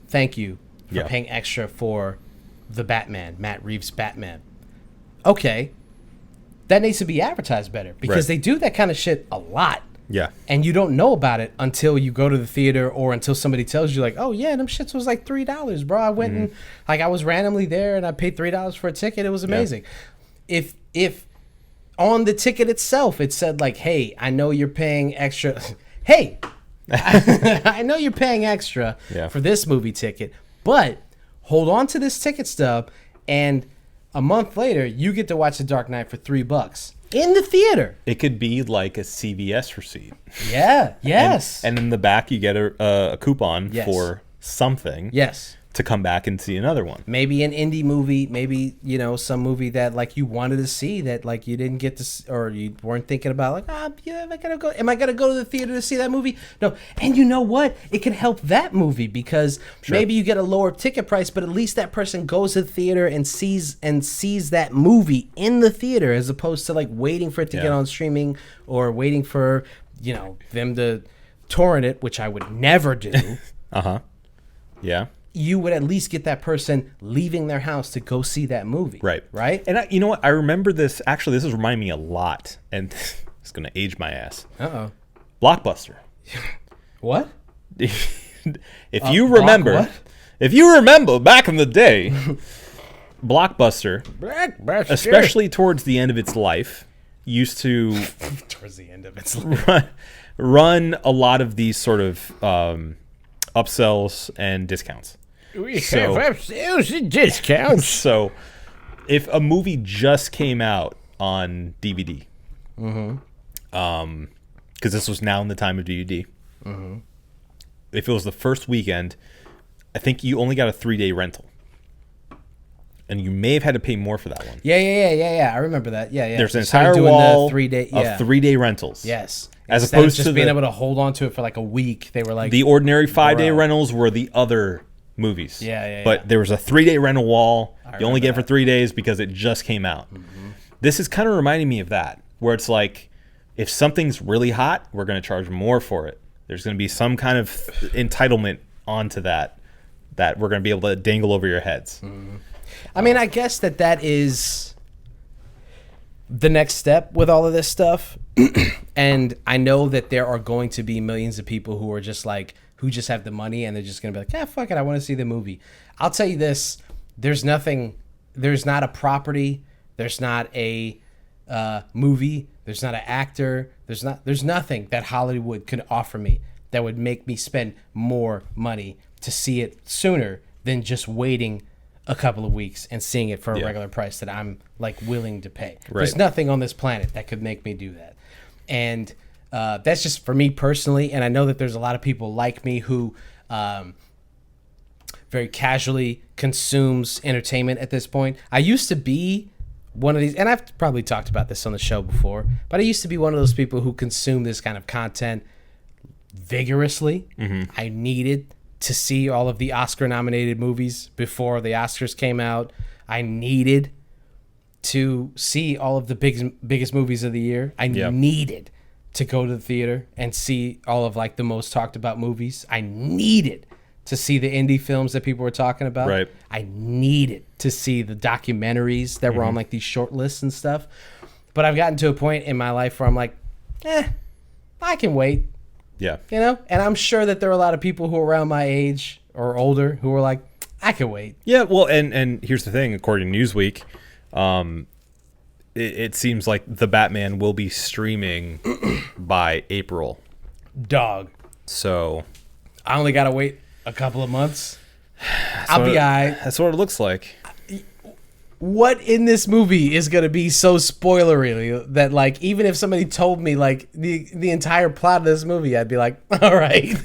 thank you for paying extra for the Batman, Matt Reeves' Batman. Okay, that needs to be advertised better because they do that kind of shit a lot. Yeah. And you don't know about it until you go to the theater or until somebody tells you like, oh yeah, them shits was like $3, bro. I went and like I was randomly there and I paid $3 for a ticket. It was amazing. If on the ticket itself it said like, hey, I know you're paying extra. Hey, I know you're paying extra for this movie ticket, but hold on to this ticket stub, and a month later you get to watch The Dark Knight for $3 in the theater. It could be like a CVS receipt. Yeah. Yes. And in the back you get a coupon for something. Yes. To come back and see another one. Maybe an indie movie, maybe, you know, some movie that like you wanted to see that like you didn't get to, or you weren't thinking about like, am I gonna go to the theater to see that movie? No. And you know what? It can help that movie because maybe you get a lower ticket price, but at least that person goes to the theater and sees that movie in the theater as opposed to like waiting for it to get on streaming or waiting for, you know, them to torrent it, which I would never do. Yeah. You would at least get that person leaving their house to go see that movie. Right? And you know what? I remember this. Actually, this is reminding me a lot. And it's going to age my ass. Uh-oh. Blockbuster. What? If you remember back in the day, Blockbuster, especially towards the end of its life, used to towards the end of its life run a lot of these sort of upsells and discounts. We have upsells and discounts. So if a movie just came out on DVD, because this was now in the time of DVD, if it was the first weekend, I think you only got a 3-day rental. And you may have had to pay more for that one. Yeah. I remember that. Yeah. There's an entire wall of 3-day rentals. Yes. As Instead opposed of just to being able to hold on to it for like a week, they were like the ordinary 5-day rentals were the other movies. But there was a 3-day rental wall. You only get it for 3 days because it just came out. This is kind of reminding me of that, where it's like, if something's really hot, we're going to charge more for it. There's going to be some kind of entitlement onto that we're going to be able to dangle over your heads. I mean, I guess that is the next step with all of this stuff. And I know that there are going to be millions of people who are just like, who just have the money and they're just going to be like, yeah, fuck it, I want to see the movie. I'll tell you this, there's not a property, there's not a movie, there's not an actor, there's nothing that Hollywood could offer me that would make me spend more money to see it sooner than just waiting a couple of weeks and seeing it for a regular price that I'm like willing to pay. There's nothing on this planet that could make me do that. And that's just for me personally. And I know that there's a lot of people like me who very casually consumes entertainment at this point. I used to be one of these, and I've probably talked about this on the show before, but I used to be one of those people who consume this kind of content vigorously. I needed to see all of the Oscar-nominated movies before the Oscars came out. I needed to see all of the biggest movies of the year. I needed to go to the theater and see all of like the most talked about movies. I needed to see the indie films that people were talking about. I needed to see the documentaries that were on like these short lists and stuff. But I've gotten to a point in my life where I'm like, I can wait. Yeah. You know? And I'm sure that there are a lot of people who are around my age or older who are like, I can wait. Yeah, well, and here's the thing. According to Newsweek, it seems like The Batman will be streaming by April. Dog. So I only got to wait a couple of months. I'll be all right. That's what it looks like. What in this movie is going to be so spoilery that, like, even if somebody told me, like, the entire plot of this movie, I'd be like, all right,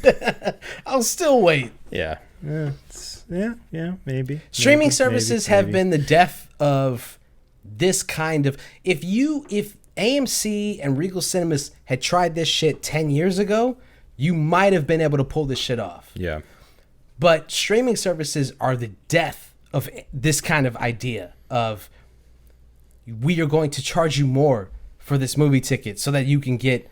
I'll still wait. Yeah, maybe. Streaming services have been the death of this kind of... If AMC and Regal Cinemas had tried this shit 10 years ago, you might have been able to pull this shit off. Yeah. But streaming services are the death of this kind of idea of, we are going to charge you more for this movie ticket so that you can get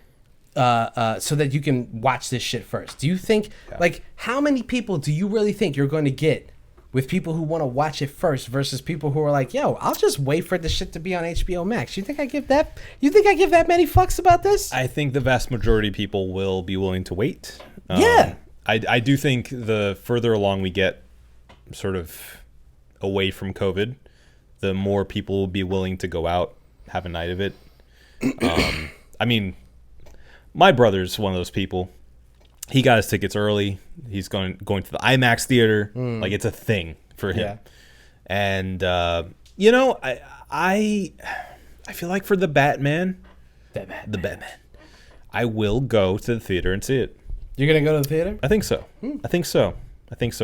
so that you can watch this shit first. Do you think like how many people do you really think you're going to get with people who want to watch it first versus people who are like, yo, I'll just wait for the shit to be on HBO Max. You think I give that many fucks about this? I think the vast majority of people will be willing to wait. Yeah. I do think the further along we get sort of away from COVID, the more people will be willing to go out, have a night of it. I mean, my brother's one of those people. He got his tickets early. He's going to the IMAX theater. Like, it's a thing for him. Yeah. And you know, I feel like for the Batman, I will go to the theater and see it. You're gonna go to the theater? I think so. I think so.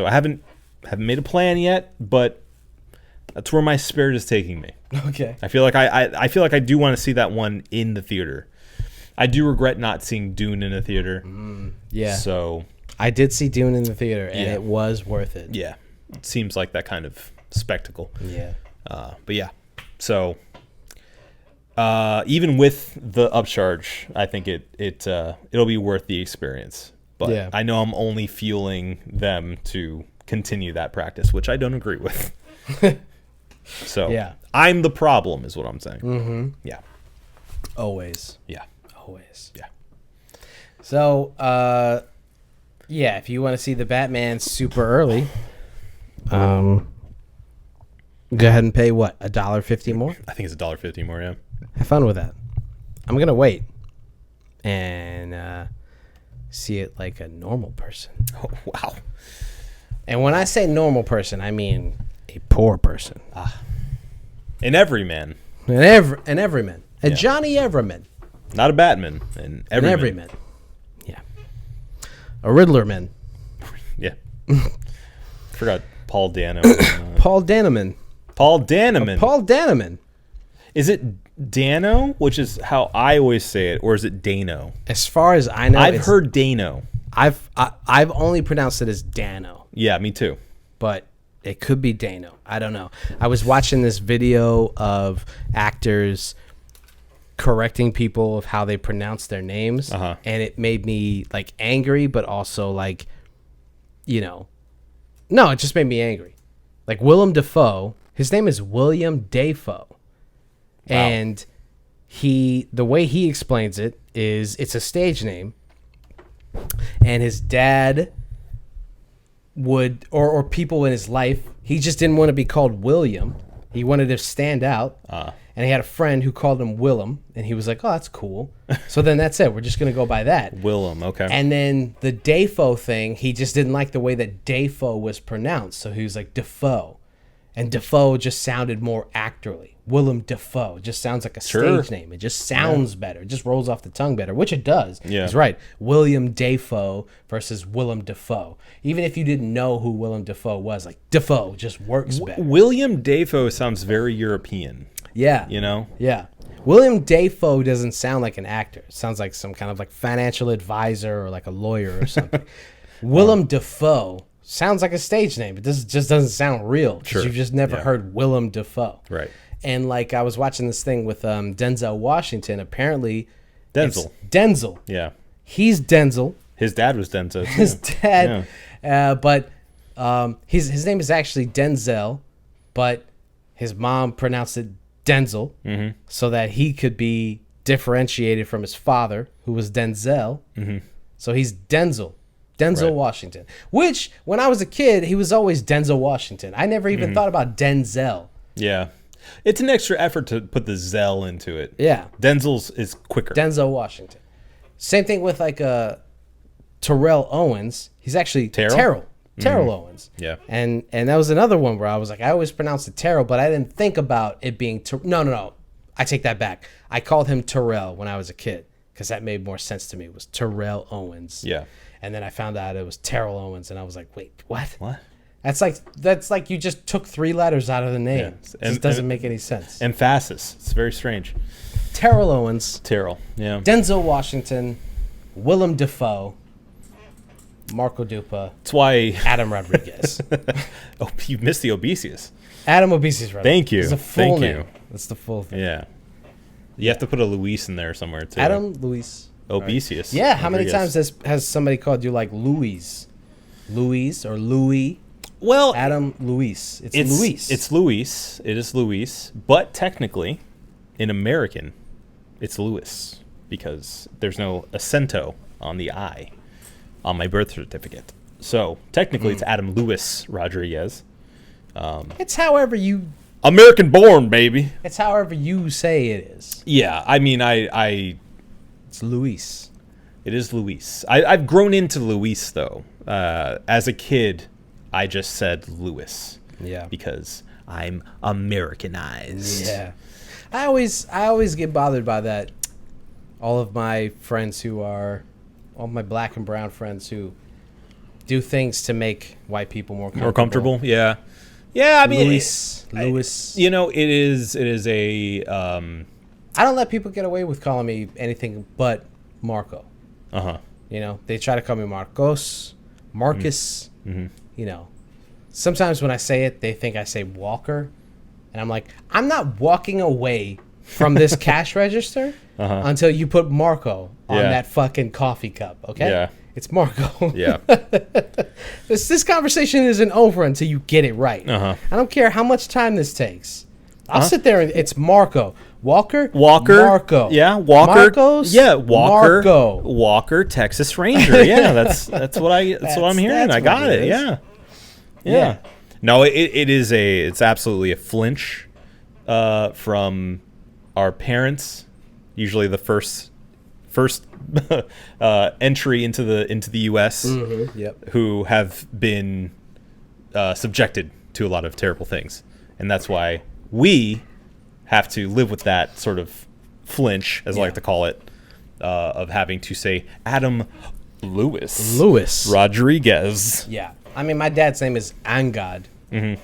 I haven't made a plan yet, but that's where my spirit is taking me. Okay. I feel like I do want to see that one in the theater. I do regret not seeing Dune in a theater. Yeah. So I did see Dune in the theater, and Yeah. it was worth it. yeah, it seems like that kind of spectacle. Yeah. But yeah, so even with the upcharge, I think it'll be worth the experience. But Yeah. I know I'm only fueling them to continue that practice, which I don't agree with. So Yeah. I'm the problem, is what I'm saying. Mm-hmm. Yeah, Always. yeah, Always. yeah. So, yeah, if you want to see the Batman super early, go ahead and pay what, $1.50 more? I think it's $1.50 more. Yeah. Have fun with that. I'm gonna wait and see it like a normal person. Oh, wow. And when I say normal person, I mean a poor person. An everyman, An everyman. A Yeah. Johnny Everman. not a Batman. An An everyman. everyman. Yeah. A Riddlerman. Yeah. Forgot Paul Dano. Paul Daneman. Paul Daneman. Paul Daneman. Is it Dano, which is how I always say it, or is it Dano? As far as I know, I've it's- heard Dano. I've only pronounced it as Dano, Yeah, me too. but it could be Dano. I don't know. I was watching this video of actors correcting people of how they pronounce their names, Uh-huh. and it made me like angry, but also like, no, it just made me angry. Like Willem Dafoe, his name is William Dafoe, and the way he explains it is it's a stage name. And his dad would, or people in his life, he just didn't want to be called William. He wanted to stand out. And he had a friend who called him Willem. And he was like, oh, that's cool. So then that's it. We're just going to go by that. Willem, okay. And then the Dafoe thing, he just didn't like the way that Dafoe was pronounced. So he was like Defoe. And Defoe just sounded more actorly. Willem Dafoe just sounds like a stage name. It just sounds better. It just rolls off the tongue better, which it does. Yeah. He's right. William Dafoe versus Willem Dafoe. Even if you didn't know who Willem Dafoe was, like Dafoe just works better. William Dafoe sounds very European, Yeah. you know? Yeah. William Dafoe doesn't sound like an actor. It sounds like some kind of like financial advisor or like a lawyer or something. Willem Dafoe sounds like a stage name. It just doesn't sound real. 'Cause Sure. you've just never heard Willem Dafoe. Right. And like I was watching this thing with Denzel Washington. Apparently, Denzel. it's Denzel. Yeah. He's Denzel. His dad was Denzel. His dad. But his name is actually Denzel, but his mom pronounced it Denzel, so that he could be differentiated from his father, who was Denzel. So he's Denzel Right. Washington. Which, when I was a kid, he was always Denzel Washington. I never even thought about Denzel. Yeah. It's an extra effort to put the Zell into it. Yeah, Denzel's is quicker. Denzel Washington. Same thing with like Terrell Owens. He's actually Terrell? Terrell Owens. Yeah. And that was another one where I was like, I always pronounced it Terrell, but I didn't think about it being no. I take that back. I called him Terrell when I was a kid because that made more sense to me. It was Terrell Owens. Yeah. And then I found out it was Terrell Owens, and I was like, wait, what? What? That's like you just took 3 letters out of the name. Yeah. It just doesn't make any sense. Emphasis. It's very strange. Terrell Owens, Terrell. Yeah. Denzel Washington, Willem Dafoe, Marco Dupa, That's why. Adam Rodriguez. Oh, you missed the Obesius. Adam Obesius Rodriguez. Thank you. It's the full Thank name. you. That's the full thing. Yeah. You have to put a Luis in there somewhere too. Adam Luis. Obesius. Yeah, how many Rodriguez. times has somebody called you like Louis or Louis? Well, Adam Luis. It's Luis. It's Luis. It is Luis. But technically, in American, it's Louis because there's no acento on the I on my birth certificate. So technically, it's Adam Luis Rodriguez. It's however you. American born, baby. It's however you say it is. Yeah, I mean, It's Luis. It is Luis. I've grown into Luis though. As a kid, I just said Louis. Yeah. Because I'm Americanized. Yeah. I always get bothered by that. All of my black and brown friends who do things to make white people more comfortable. Yeah. Yeah, I mean, Louis. You know, it is a. I don't let people get away with calling me anything but Marco. You know, they try to call me Marcos, Marcus. Mm-hmm. You know, sometimes when I say it, they think I say Walker, and I'm like, I'm not walking away from this cash register until you put Marco on that fucking coffee cup. Okay. Yeah. It's Marco. Yeah. This conversation isn't over until you get it right. Uh-huh. I don't care how much time this takes. I'll sit there and it's Marco. Walker. Marco. Yeah, Walker. Marcos. Yeah, Walker. Marco. Walker, Texas Ranger. Yeah, that's what I'm hearing. I got it. Yeah. Yeah. No, it's absolutely a flinch from our parents. Usually the first entry into the U.S. Yep. who have been subjected to a lot of terrible things, and that's why we have to live with that sort of flinch, as I like to call it, of having to say Adam Luis Rodriguez. Yeah. I mean, my dad's name is Angad. Mm-hmm.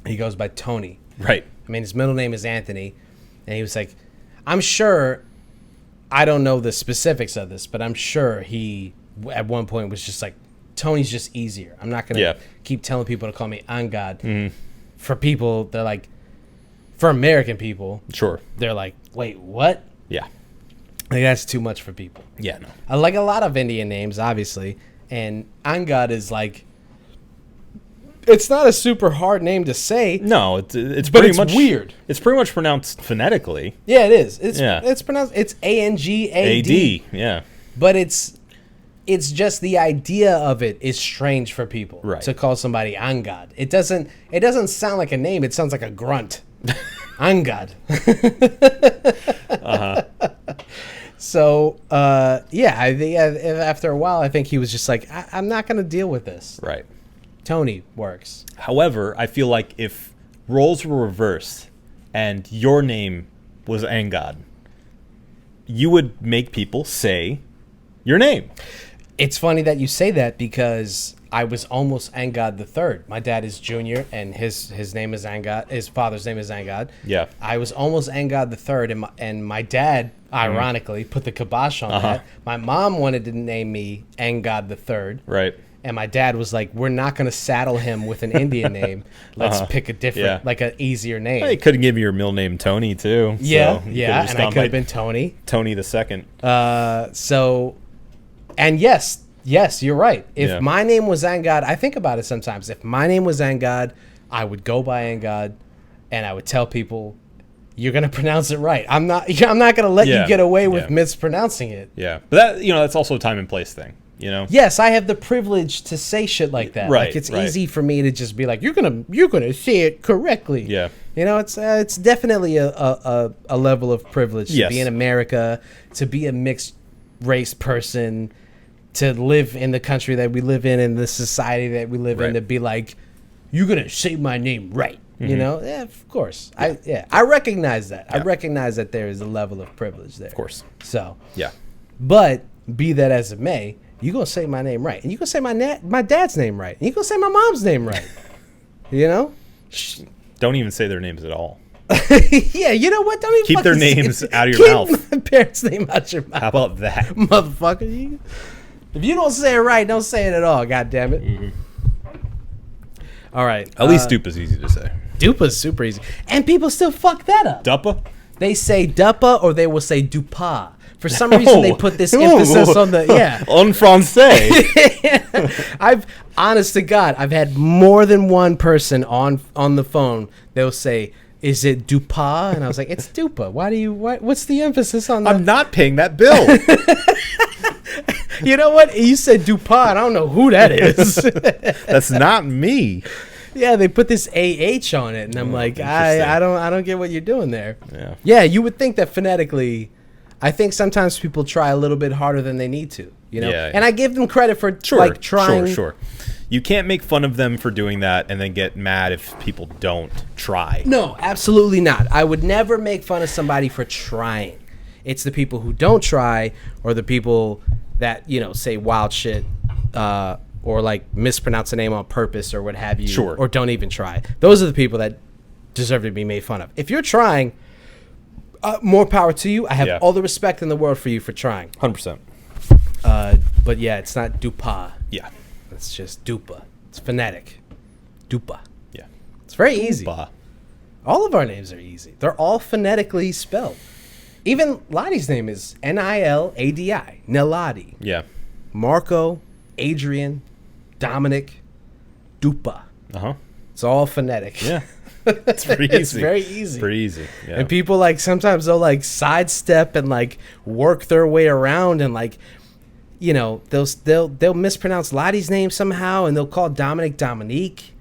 He goes by Tony. Right. I mean, his middle name is Anthony, and he was like, I'm sure. I don't know the specifics of this, but I'm sure he, at one point, was just like, Tony's just easier. I'm not going to keep telling people to call me Angad. Mm-hmm. For people, they're like, for American people, Sure. they're like, wait, what? Yeah. Like, that's too much for people. Yeah. No. I like a lot of Indian names, obviously, and Angad is like, it's not a super hard name to say. No, it's but pretty it's much weird. It's pretty much pronounced phonetically. Yeah, it is. It's pronounced. It's Angad. Yeah. But it's just the idea of it is strange for people. Right. To call somebody Angad. It doesn't sound like a name. It sounds like a grunt. Angad. So I think after a while, I think he was just like, I'm not going to deal with this. Right. Tony works. However, I feel like if roles were reversed and your name was Angad, you would make people say your name. It's funny that you say that because I was almost Angad the Third. My dad is Junior, and his name is Angad. His father's name is Angad. Yeah. I was almost Angad the Third, and my dad, ironically, put the kibosh on that. My mom wanted to name me Angad the Third. Right. And my dad was like, we're not going to saddle him with an Indian name. Let's pick a different, like an easier name. Well, you could have given your middle name Tony, too. Yeah, so and I could have been Tony. Tony the Second. And yes, you're right. If my name was Angad, I think about it sometimes. If my name was Angad, I would go by Angad, and I would tell people, you're going to pronounce it right. I'm not going to let you get away with mispronouncing it. Yeah. But that's also a time and place thing. You know? Yes, I have the privilege to say shit like that. Right, like it's easy for me to just be like, you're gonna say it correctly. Yeah. You know, it's definitely a level of privilege to be in America, to be a mixed race person, to live in the country that we live in the society that we live in, to be like, you're gonna say my name right. You know? Yeah, of course. Yeah. I recognize that. Yeah. I recognize that there is a level of privilege there. Of course. So yeah. But be that as it may, you gonna say my name right, and you gonna say my dad's name right, and you gonna say my mom's name right. You know? Don't even say their names at all. Yeah, you know what? Don't even keep their names out of your keep mouth. My parents' name out your mouth. How about that, motherfucker? If you don't say it right, don't say it at all. God damn it. All right. At least Dupa's easy to say. Dupa's super easy, and people still fuck that up. Duppa? They say duppa or they will say dupa. For some reason, they put this emphasis on the En français. Honest to God, I've had more than one person on the phone. They'll say, "Is it dupa?" And I was like, "It's dupa." What's the emphasis on that? I'm not paying that bill. You know what? You said dupa. I don't know who that is. That's not me. Yeah, they put this AH on it, and I'm like, I don't get what you're doing there. Yeah, you would think that phonetically. I think sometimes people try a little bit harder than they need to, you know? Yeah. And I give them credit for trying. Sure. You can't make fun of them for doing that and then get mad if people don't try. No, absolutely not. I would never make fun of somebody for trying. It's the people who don't try or the people that, say wild shit or like mispronounce a name on purpose or what have you. Sure. Or don't even try. Those are the people that deserve to be made fun of. If you're trying... more power to you. I have all the respect in the world for you for trying. 100%. But yeah, it's not dupa. Yeah. It's just dupa. It's phonetic. Dupa. Yeah. It's very easy. Dupa. All of our names are easy. They're all phonetically spelled. Even Lottie's name is Niladi. Niladi. Yeah. Marco, Adrian, Dominic, Dupa. Uh-huh. It's all phonetic. Yeah. It's pretty easy. It's very easy. Pretty easy. Yeah. And people sometimes they'll sidestep and work their way around and they'll mispronounce Lottie's name somehow and they'll call Dominique.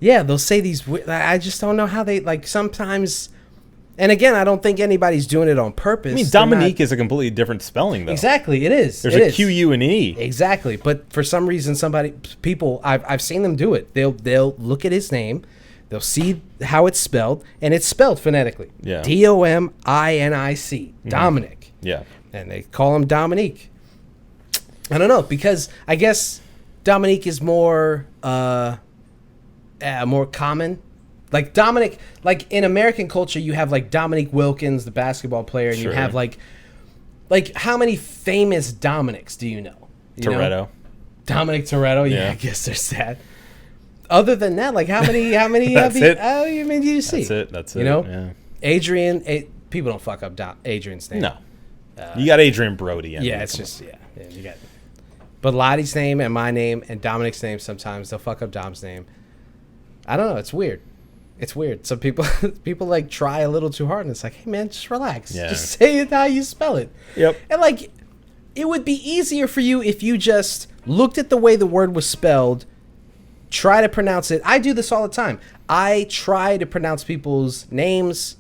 Yeah, they'll say these. I just don't know how they sometimes. And again, I don't think anybody's doing it on purpose. I mean, Dominique is a completely different spelling, though. Exactly, it is. There's a Q, U, and E. Exactly, but for some reason, people, I've seen them do it. They'll look at his name. They'll see how it's spelled, and it's spelled phonetically. Yeah. Dominic. Dominic. Yeah. And they call him Dominique. I don't know, because I guess Dominique is more common. Like Dominic, in American culture, you have Dominique Wilkins, the basketball player, and you have how many famous Dominics do you know? Toretto. Dominic Toretto. Yeah, I guess there's that. Other than that, how many That's it. Do you see? That's it. Yeah. Adrian, people don't fuck up Adrian's name. No. You got Adrian Brody. Yeah, it's just, you got. But Lottie's name and my name and Dominic's name, sometimes they'll fuck up Dom's name. I don't know. It's weird. Some people try a little too hard, and it's like, hey man, just relax. Yeah. Just say it how you spell it. Yep. And it would be easier for you if you just looked at the way the word was spelled, try to pronounce it. I do this all the time. I try to pronounce people's names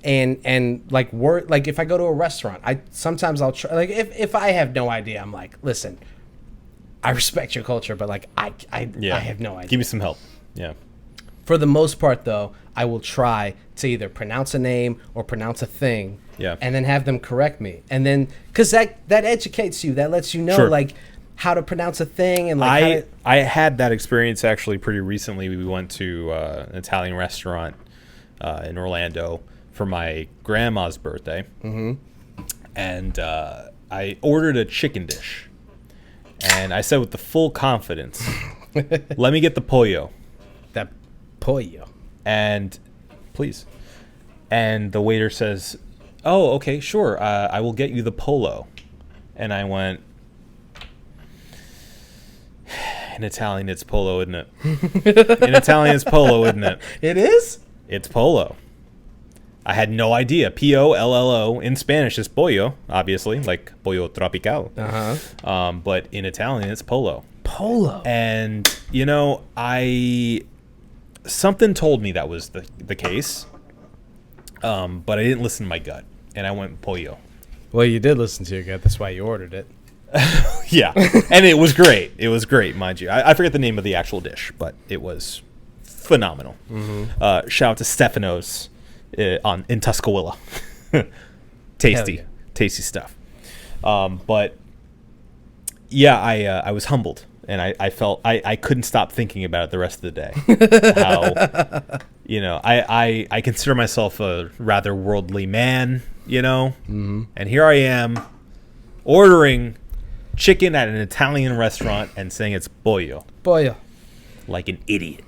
and if I go to a restaurant, I'll try, if I have no idea, I'm like, listen, I respect your culture, but I have no idea. Give me some help. Yeah. For the most part, though, I will try to either pronounce a name or pronounce a thing, and then have them correct me. And then, because that educates you, that lets you know, how to pronounce a thing. And I had that experience actually pretty recently. We went to an Italian restaurant in Orlando for my grandma's birthday. Mm-hmm. And I ordered a chicken dish. And I said with the full confidence, let me get the pollo. That pollo. And please. And the waiter says, oh, okay, sure. I will get you the polo. And I went, in Italian, it's polo, isn't it? In Italian, it's polo, isn't it? It is? It's polo. I had no idea. P-O-L-L-O. In Spanish, it's pollo, obviously, like pollo tropical. Uh-huh. But in Italian, it's polo. Polo. And, something told me that was the case, but I didn't listen to my gut, and I went pollo. Well, you did listen to your gut. That's why you ordered it. Yeah, and it was great. It was great, mind you. I forget the name of the actual dish, but it was phenomenal. Mm-hmm. Shout out to Stefano's in Tuscaloosa. Tasty stuff. But yeah, I was humbled. And I felt I couldn't stop thinking about it the rest of the day. How, I consider myself a rather worldly man, Mm-hmm. And here I am ordering chicken at an Italian restaurant and saying it's pollo. Pollo. Like an idiot.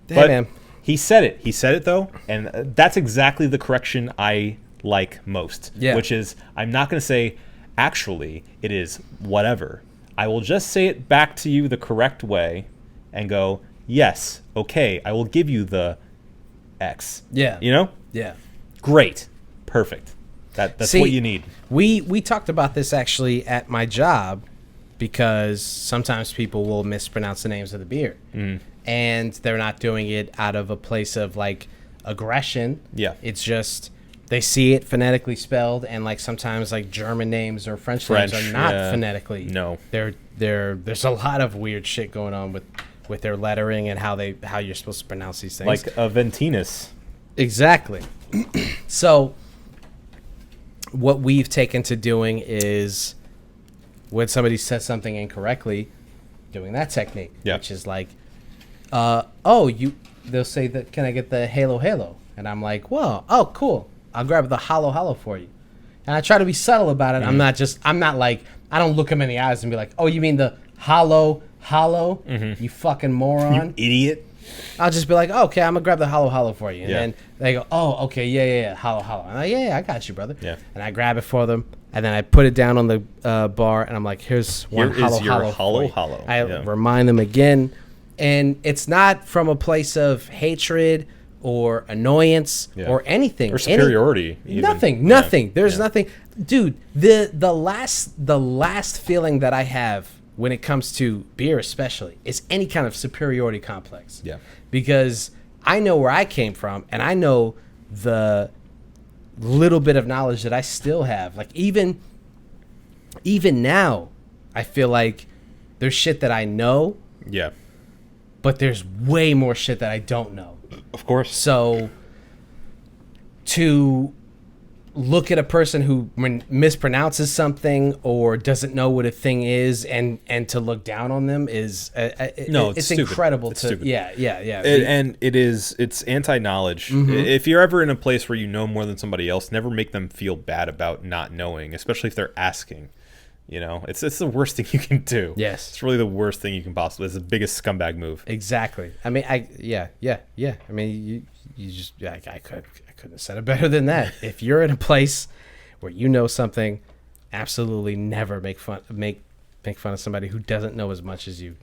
Hey, man. He said it. He said it though, and that's exactly the correction I like most. Yeah. Which is, I'm not going to say, actually, it is whatever. I will just say it back to you the correct way, and go, yes, okay, I will give you the X. Yeah. You know? Yeah. Great. Perfect. That's what you need. We talked about this actually at my job, because sometimes people will mispronounce the names of the beer. And they're not doing it out of a place of like aggression. Yeah. It's just they see it phonetically spelled, and like sometimes like German names or French names are not phonetically. No. There's a lot of weird shit going on with their lettering and how you're supposed to pronounce these things. Like Aventinus. Exactly. So what we've taken to doing is, when somebody says something incorrectly, doing that technique, which is like, they'll say that, can I get the halo? And I'm like, well, oh, cool. I'll grab the hollow for you. And I try to be subtle about it. I'm not like, I don't look them in the eyes and be like, oh, you mean the hollow? You fucking moron. You idiot. I'll just be like, oh, okay, I'm gonna grab the hollow for you. And then they go, oh, okay, yeah, hollow. I'm like, yeah, I got you, brother. Yeah. And I grab it for them, and then I put it down on the bar, and I'm like, here's one hollow. I remind them again, and it's not from a place of hatred or annoyance or anything or superiority. Nothing. There's nothing, dude. The last feeling that I have when it comes to beer, especially, is any kind of superiority complex. Yeah. Because I know where I came from, and I know the little bit of knowledge that I still have. Like even now, I feel like there's shit that I know. Yeah. But there's way more shit that I don't know. Of course. So to look at a person who mispronounces something or doesn't know what a thing is, and to look down on them is it's incredible. It's stupid. And it's anti-knowledge. If you're ever in a place where you know more than somebody else, never make them feel bad about not knowing, especially if they're asking. You know, it's the worst thing you can do. Yes, it's really the worst thing you can possibly. It's the biggest scumbag move. Exactly. I mean, I mean, you just I couldn't have said it better than that. If you're in a place where you know something, absolutely never make fun of somebody who doesn't know as much as you.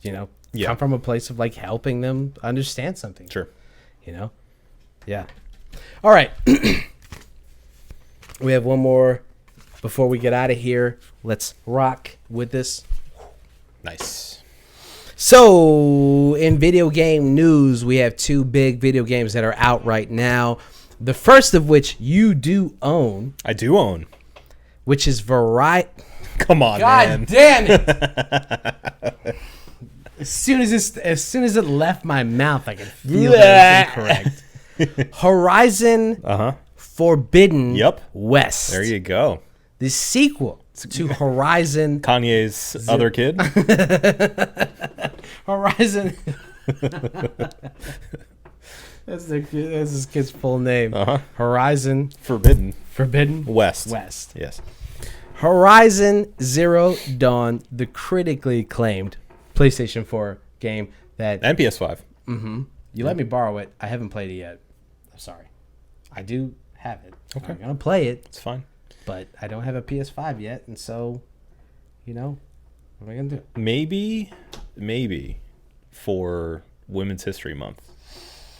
You know, come from a place of like helping them understand something. Sure. You know, yeah. All right. We have one more before we get out of here. Let's rock with this. Nice. So, in video game news, we have two big video games that are out right now. The first of which you do own. I do own. Which is Variety. Come on, man. God damn it. As soon as it left my mouth, I could feel that it was incorrect. Horizon Forbidden West. There you go. The sequel to Horizon. Kanye's other kid. Horizon. That's his kid's full name. Horizon Forbidden West. Yes. Horizon Zero Dawn, the critically acclaimed PlayStation 4 game that and PS5. You let me borrow it. I haven't played it yet. I'm sorry. I do have it. Okay. I'm gonna play it. It's fine. But I don't have a PS5 yet, and so, you know, what am I going to do? Maybe for Women's History Month,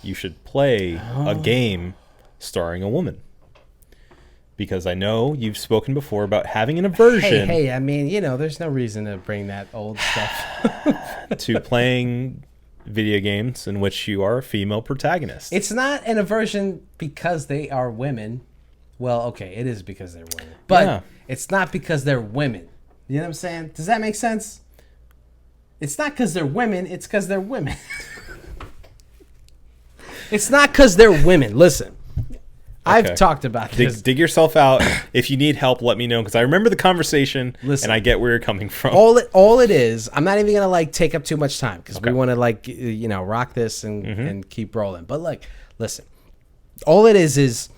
you should play a game starring a woman. Because I know you've spoken before about having an aversion. Hey, I mean, you know, there's no reason to bring that old stuff. to playing video games in which you are a female protagonist. It's not an aversion because they are women. Well, okay, it is because they're women. But it's not because they're women. You know what I'm saying? Does that make sense? It's not because they're women. It's because they're women. It's not because they're women. Listen, I've talked about this. Dig yourself out. If you need help, let me know, because I remember the conversation. Listen, and I get where you're coming from. All it is, I'm not even going to like take up too much time because we want to like, you know, rock this and keep rolling. But like, listen, all it is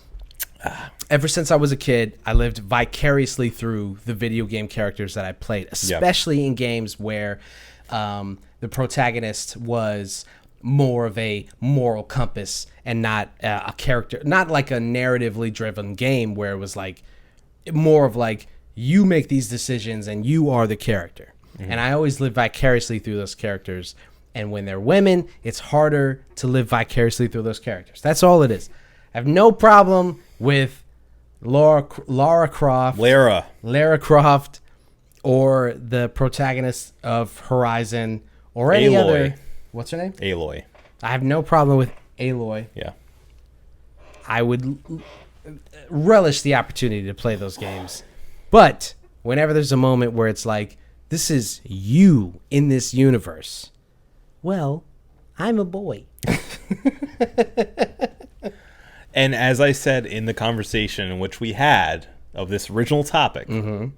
ever since I was a kid, I lived vicariously through the video game characters that I played, especially in games where the protagonist was more of a moral compass and not a character, not like a narratively driven game where it was like more of like you make these decisions and you are the character. And I always live vicariously through those characters. And when they're women, it's harder to live vicariously through those characters. That's all it is. I have no problem with Lara Croft, or the protagonist of Horizon, or any Aloy. other. What's her name? Aloy. I have no problem with Aloy. Yeah. I would relish the opportunity to play those games. But whenever there's a moment where it's like, this is you in this universe, well, I'm a boy. And as I said in the conversation in which we had of this original topic, I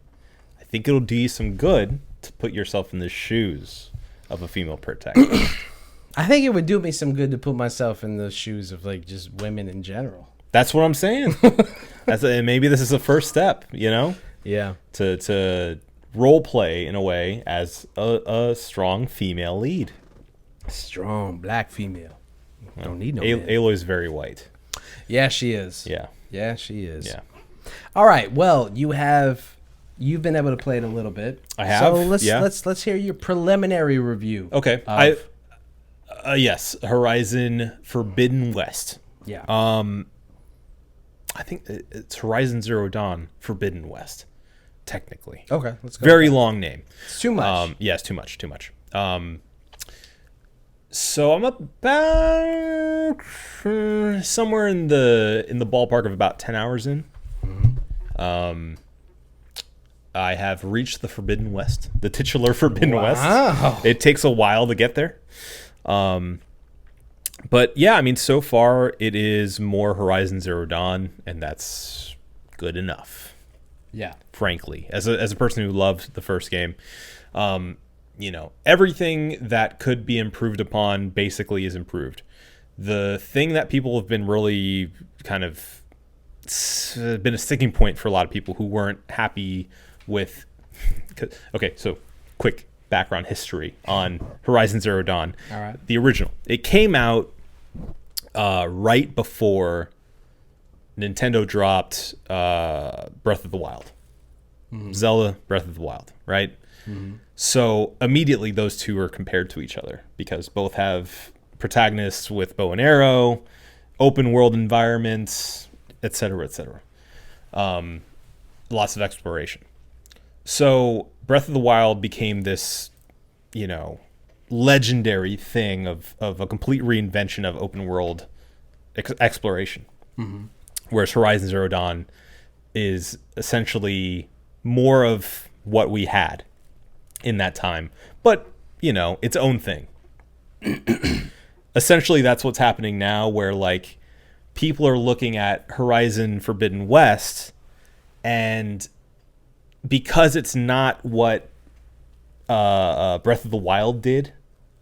think it'll do you some good to put yourself in the shoes of a female protagonist. I think it would do me some good to put myself in the shoes of like just women in general. That's what I'm saying. Maybe this is a first step, you know? Yeah. To role play in a way as a strong female lead. Strong black female. Don't need no man. Aloy's very white. Yeah, she is. Yeah. Yeah, she is. Yeah. All right. Well, you've been able to play it a little bit. I have. So let's hear your preliminary review. Okay. Yes, Horizon Forbidden West. Yeah. I think it's Horizon Zero Dawn Forbidden West, technically. Okay, let's go. Very long name. It's too much. Yes, too much. So I'm about somewhere in the ballpark of about 10 hours in. I have reached the Forbidden West, the titular Forbidden West. It takes a while to get there. But yeah, I mean, so far it is more Horizon Zero Dawn, and that's good enough. Yeah. Frankly, as a person who loved the first game, everything that could be improved upon basically is improved. The thing that people have been really kind of been a sticking point for a lot of people who weren't happy with. Okay, so quick background history on Horizon Zero Dawn. All right. The original. It came out right before Nintendo dropped Breath of the Wild. Zelda Breath of the Wild, right? So immediately those two are compared to each other because both have protagonists with bow and arrow, open world environments, etc., etc. Lots of exploration. So Breath of the Wild became this, legendary thing of a complete reinvention of open world exploration. Whereas Horizon Zero Dawn is essentially more of what we had in that time, but its own thing. Essentially that's what's happening now, where like people are looking at Horizon Forbidden West, and because it's not what Breath of the Wild did,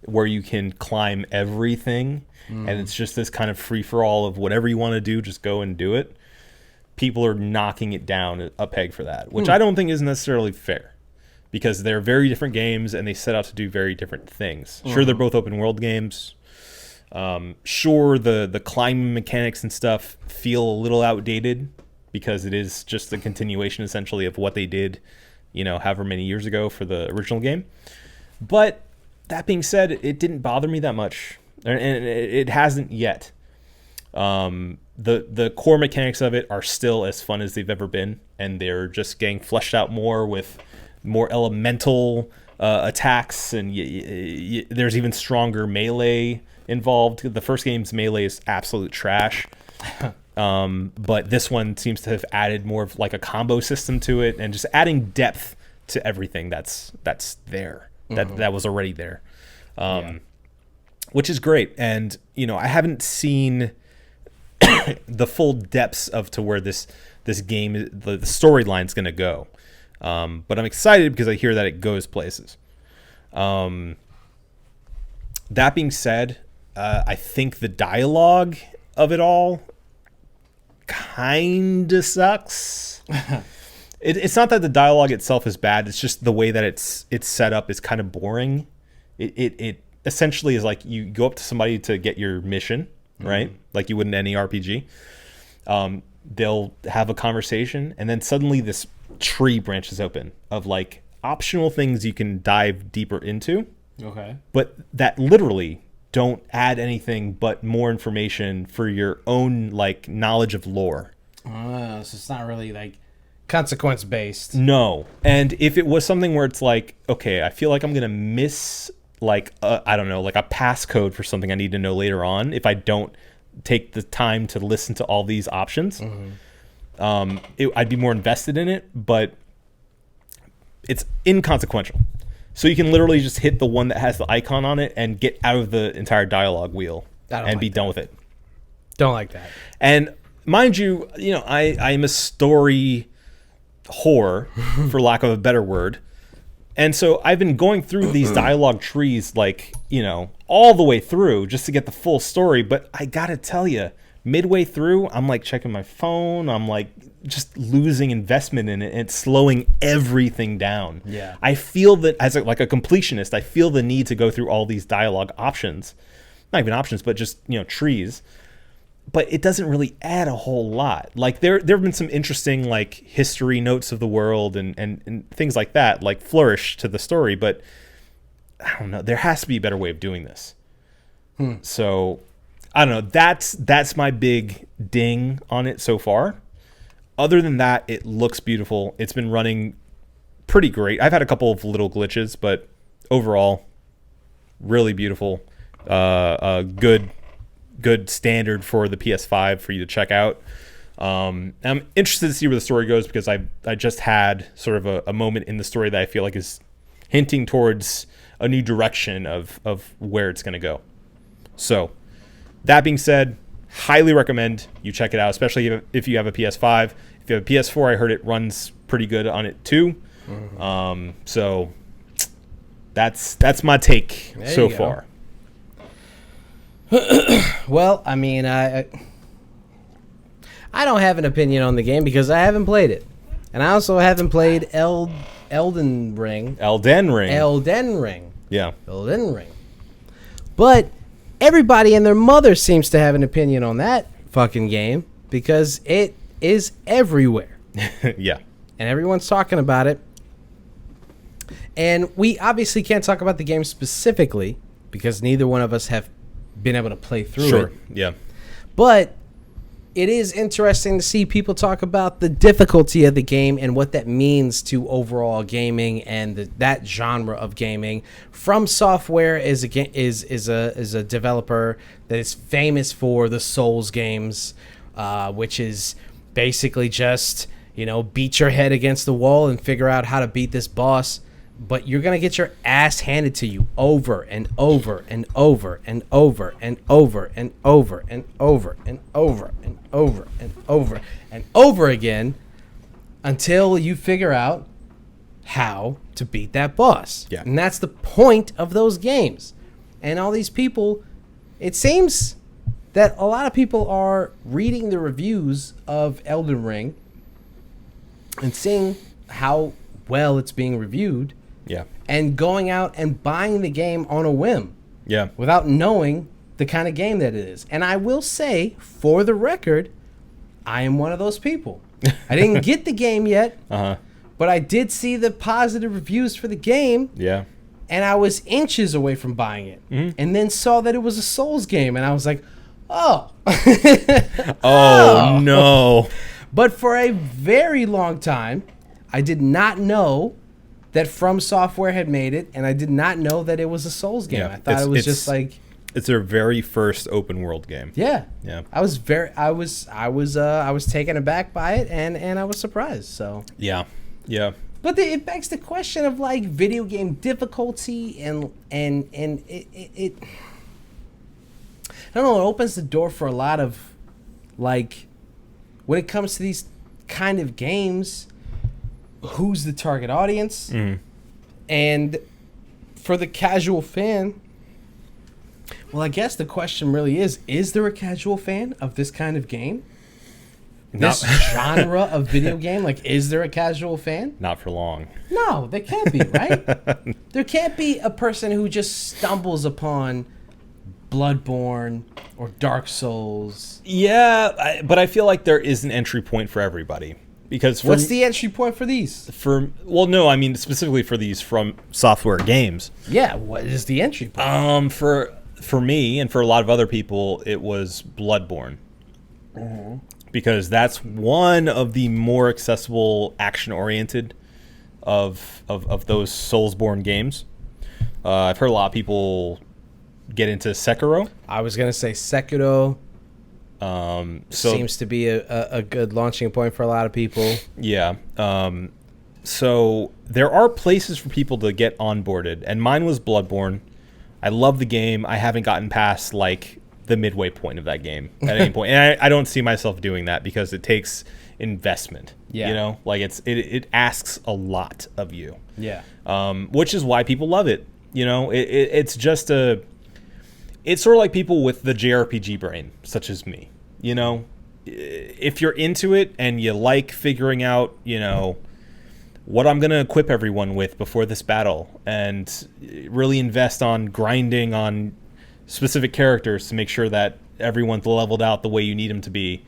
where you can climb everything and it's just this kind of free-for-all of whatever you want to do, just go and do it, people are knocking it down a peg for that, which I don't think is necessarily fair, because they're very different games and they set out to do very different things. Sure, they're both open world games. Sure, the climbing mechanics and stuff feel a little outdated because it is just a continuation essentially of what they did, however many years ago for the original game. But that being said, it didn't bother me that much, and it hasn't yet. The core mechanics of it are still as fun as they've ever been, and they're just getting fleshed out more with more elemental attacks, and there's even stronger melee involved. The first game's melee is absolute trash. But this one seems to have added more of like a combo system to it, and just adding depth to everything that's there, that was already there, which is great. And I haven't seen the full depths of to where this game, the storyline's going to go, but I'm excited because I hear that it goes places. That being said, I think the dialogue of it all kind of sucks. It's not that the dialogue itself is bad. It's just the way that it's set up is kind of boring. It essentially is like you go up to somebody to get your mission, right? Like you would in any RPG. They'll have a conversation, and then suddenly this tree branches open of like optional things you can dive deeper into. Okay. But that literally don't add anything but more information for your own like knowledge of lore. So it's not really like consequence based. No. And if it was something where it's like, okay, I feel like I'm going to miss like, I don't know, like a passcode for something I need to know later on if I don't take the time to listen to all these options, I'd be more invested in it, but it's inconsequential. So you can literally just hit the one that has the icon on it and get out of the entire dialogue wheel and be done with it. Don't like that. And mind you, I am a story whore, for lack of a better word. And so I've been going through these dialogue trees, like, all the way through just to get the full story. But I got to tell you, midway through, I'm like checking my phone. I'm like just losing investment in it. And it's slowing everything down. Yeah. I feel that as a completionist, I feel the need to go through all these dialogue options. Not even options, but just, trees. But it doesn't really add a whole lot. Like there have been some interesting like history notes of the world and things like that, like flourish to the story. But I don't know. There has to be a better way of doing this. So I don't know. That's my big ding on it so far. Other than that, it looks beautiful. It's been running pretty great. I've had a couple of little glitches, but overall, really beautiful. Good standard for the PS5 for you to check out. I'm interested to see where the story goes because I just had sort of a moment in the story that I feel like is hinting towards a new direction of where it's going to go. So that being said, highly recommend you check it out, especially if you have a PS5. If you have a PS4, I heard it runs pretty good on it too. So that's my take so far. Well, I mean, I don't have an opinion on the game because I haven't played it, and I also haven't played Elden Ring. Yeah. Elden Ring. But everybody and their mother seems to have an opinion on that fucking game because it is everywhere. Yeah. And everyone's talking about it. And we obviously can't talk about the game specifically because neither one of us have been able to play through it. Yeah. But it is interesting to see people talk about the difficulty of the game and what that means to overall gaming and that genre of gaming. From Software is a developer that is famous for the Souls games, which is basically just, beat your head against the wall and figure out how to beat this boss. But you're going to get your ass handed to you over and over and over and over and over and over and over and over and over and over and over again until you figure out how to beat that boss. Yeah. And that's the point of those games. And all these people, it seems that a lot of people are reading the reviews of Elden Ring and seeing how well it's being reviewed. Yeah. And going out and buying the game on a whim. Yeah. Without knowing the kind of game that it is. And I will say, for the record, I am one of those people. I didn't get the game yet. But I did see the positive reviews for the game. Yeah. And I was inches away from buying it. And then saw that it was a Souls game. And I was like, oh. Oh, no. But for a very long time, I did not know that From Software had made it, and I did not know that it was a Souls game. Yeah, I thought it was just like it's their very first open world game. Yeah. Yeah. I was taken aback by it and I was surprised. So Yeah. Yeah. But it begs the question of like video game difficulty and it I don't know, it opens the door for a lot of like when it comes to these kind of games, who's the target audience? And for the casual fan, well, I guess the question really is there a casual fan of this kind of game? This genre of video game, like, is there a casual fan? Not for long. No, there can't be, right? There can't be a person who just stumbles upon Bloodborne or Dark Souls. Yeah, but I feel like there is an entry point for everybody. Because what's the entry point for these? Well, no, I mean specifically for these From Software games. Yeah, what is the entry point? For me and for a lot of other people, it was Bloodborne. Mm-hmm. Because that's one of the more accessible, action-oriented of those Soulsborne games. I've heard a lot of people get into Sekiro. I was gonna say Sekiro. Seems to be a good launching point for a lot of people. Yeah. So there are places for people to get onboarded, and mine was Bloodborne. I love the game. I haven't gotten past like the midway point of that game at any point, and I don't see myself doing that because it takes investment. Yeah. You know, like it asks a lot of you. Yeah. Which is why people love it. You know, it's just it's sort of like people with the JRPG brain, such as me. You know, if you're into it and you like figuring out, you know, what I'm going to equip everyone with before this battle and really invest on grinding on specific characters to make sure that everyone's leveled out the way you need them to be.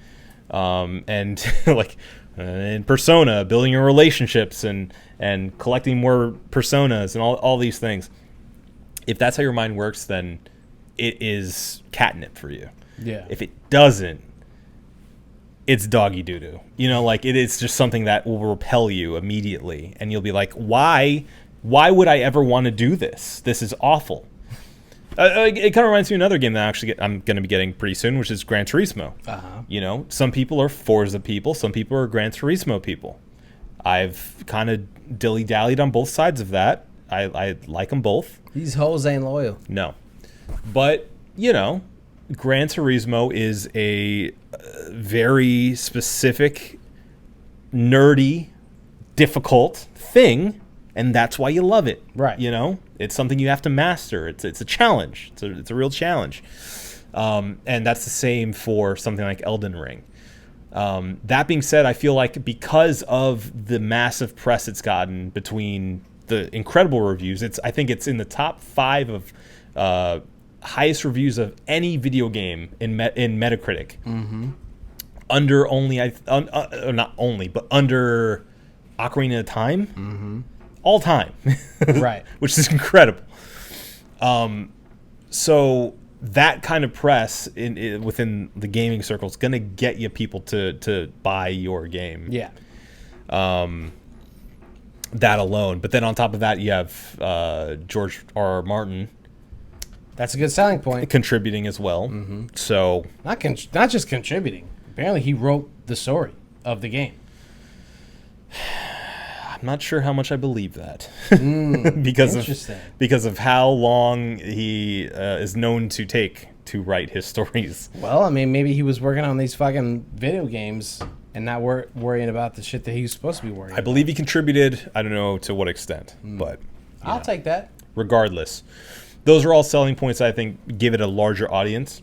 And like in Persona, building your relationships and collecting more personas and all these things. If that's how your mind works, then it is catnip for you. Yeah. If it doesn't, it's doggy doo-doo. You know, like it is just something that will repel you immediately. And you'll be like, why would I ever want to do this? This is awful. It kind of reminds me of another game that I'm going to be getting pretty soon, which is Gran Turismo. Uh-huh. You know, some people are Forza people, some people are Gran Turismo people. I've kind of dilly-dallied on both sides of that. I like them both. These hoes ain't loyal. No. But, you know, Gran Turismo is a very specific, nerdy, difficult thing, and that's why you love it. Right. You know? It's something you have to master. It's a challenge. It's a real challenge. And that's the same for something like Elden Ring. That being said, I feel like because of the massive press it's gotten between the incredible reviews, I think it's in the top 5 of highest reviews of any video game in Metacritic. Mm-hmm. Under only, not only, but under Ocarina of Time. Mm-hmm. All time. Right. Which is incredible. So that kind of press within the gaming circle is going to get you people to buy your game. Yeah. That alone. But then on top of that, you have George R.R. Martin. That's a good selling point. Contributing as well. Mm-hmm. So not just contributing. Apparently, he wrote the story of the game. I'm not sure how much I believe that. because of how long he is known to take to write his stories. Well, I mean, maybe he was working on these fucking video games and not worrying about the shit that he was supposed to be worrying about. I believe he contributed. I don't know to what extent, but I'll take that. Regardless, those are all selling points that I think give it a larger audience,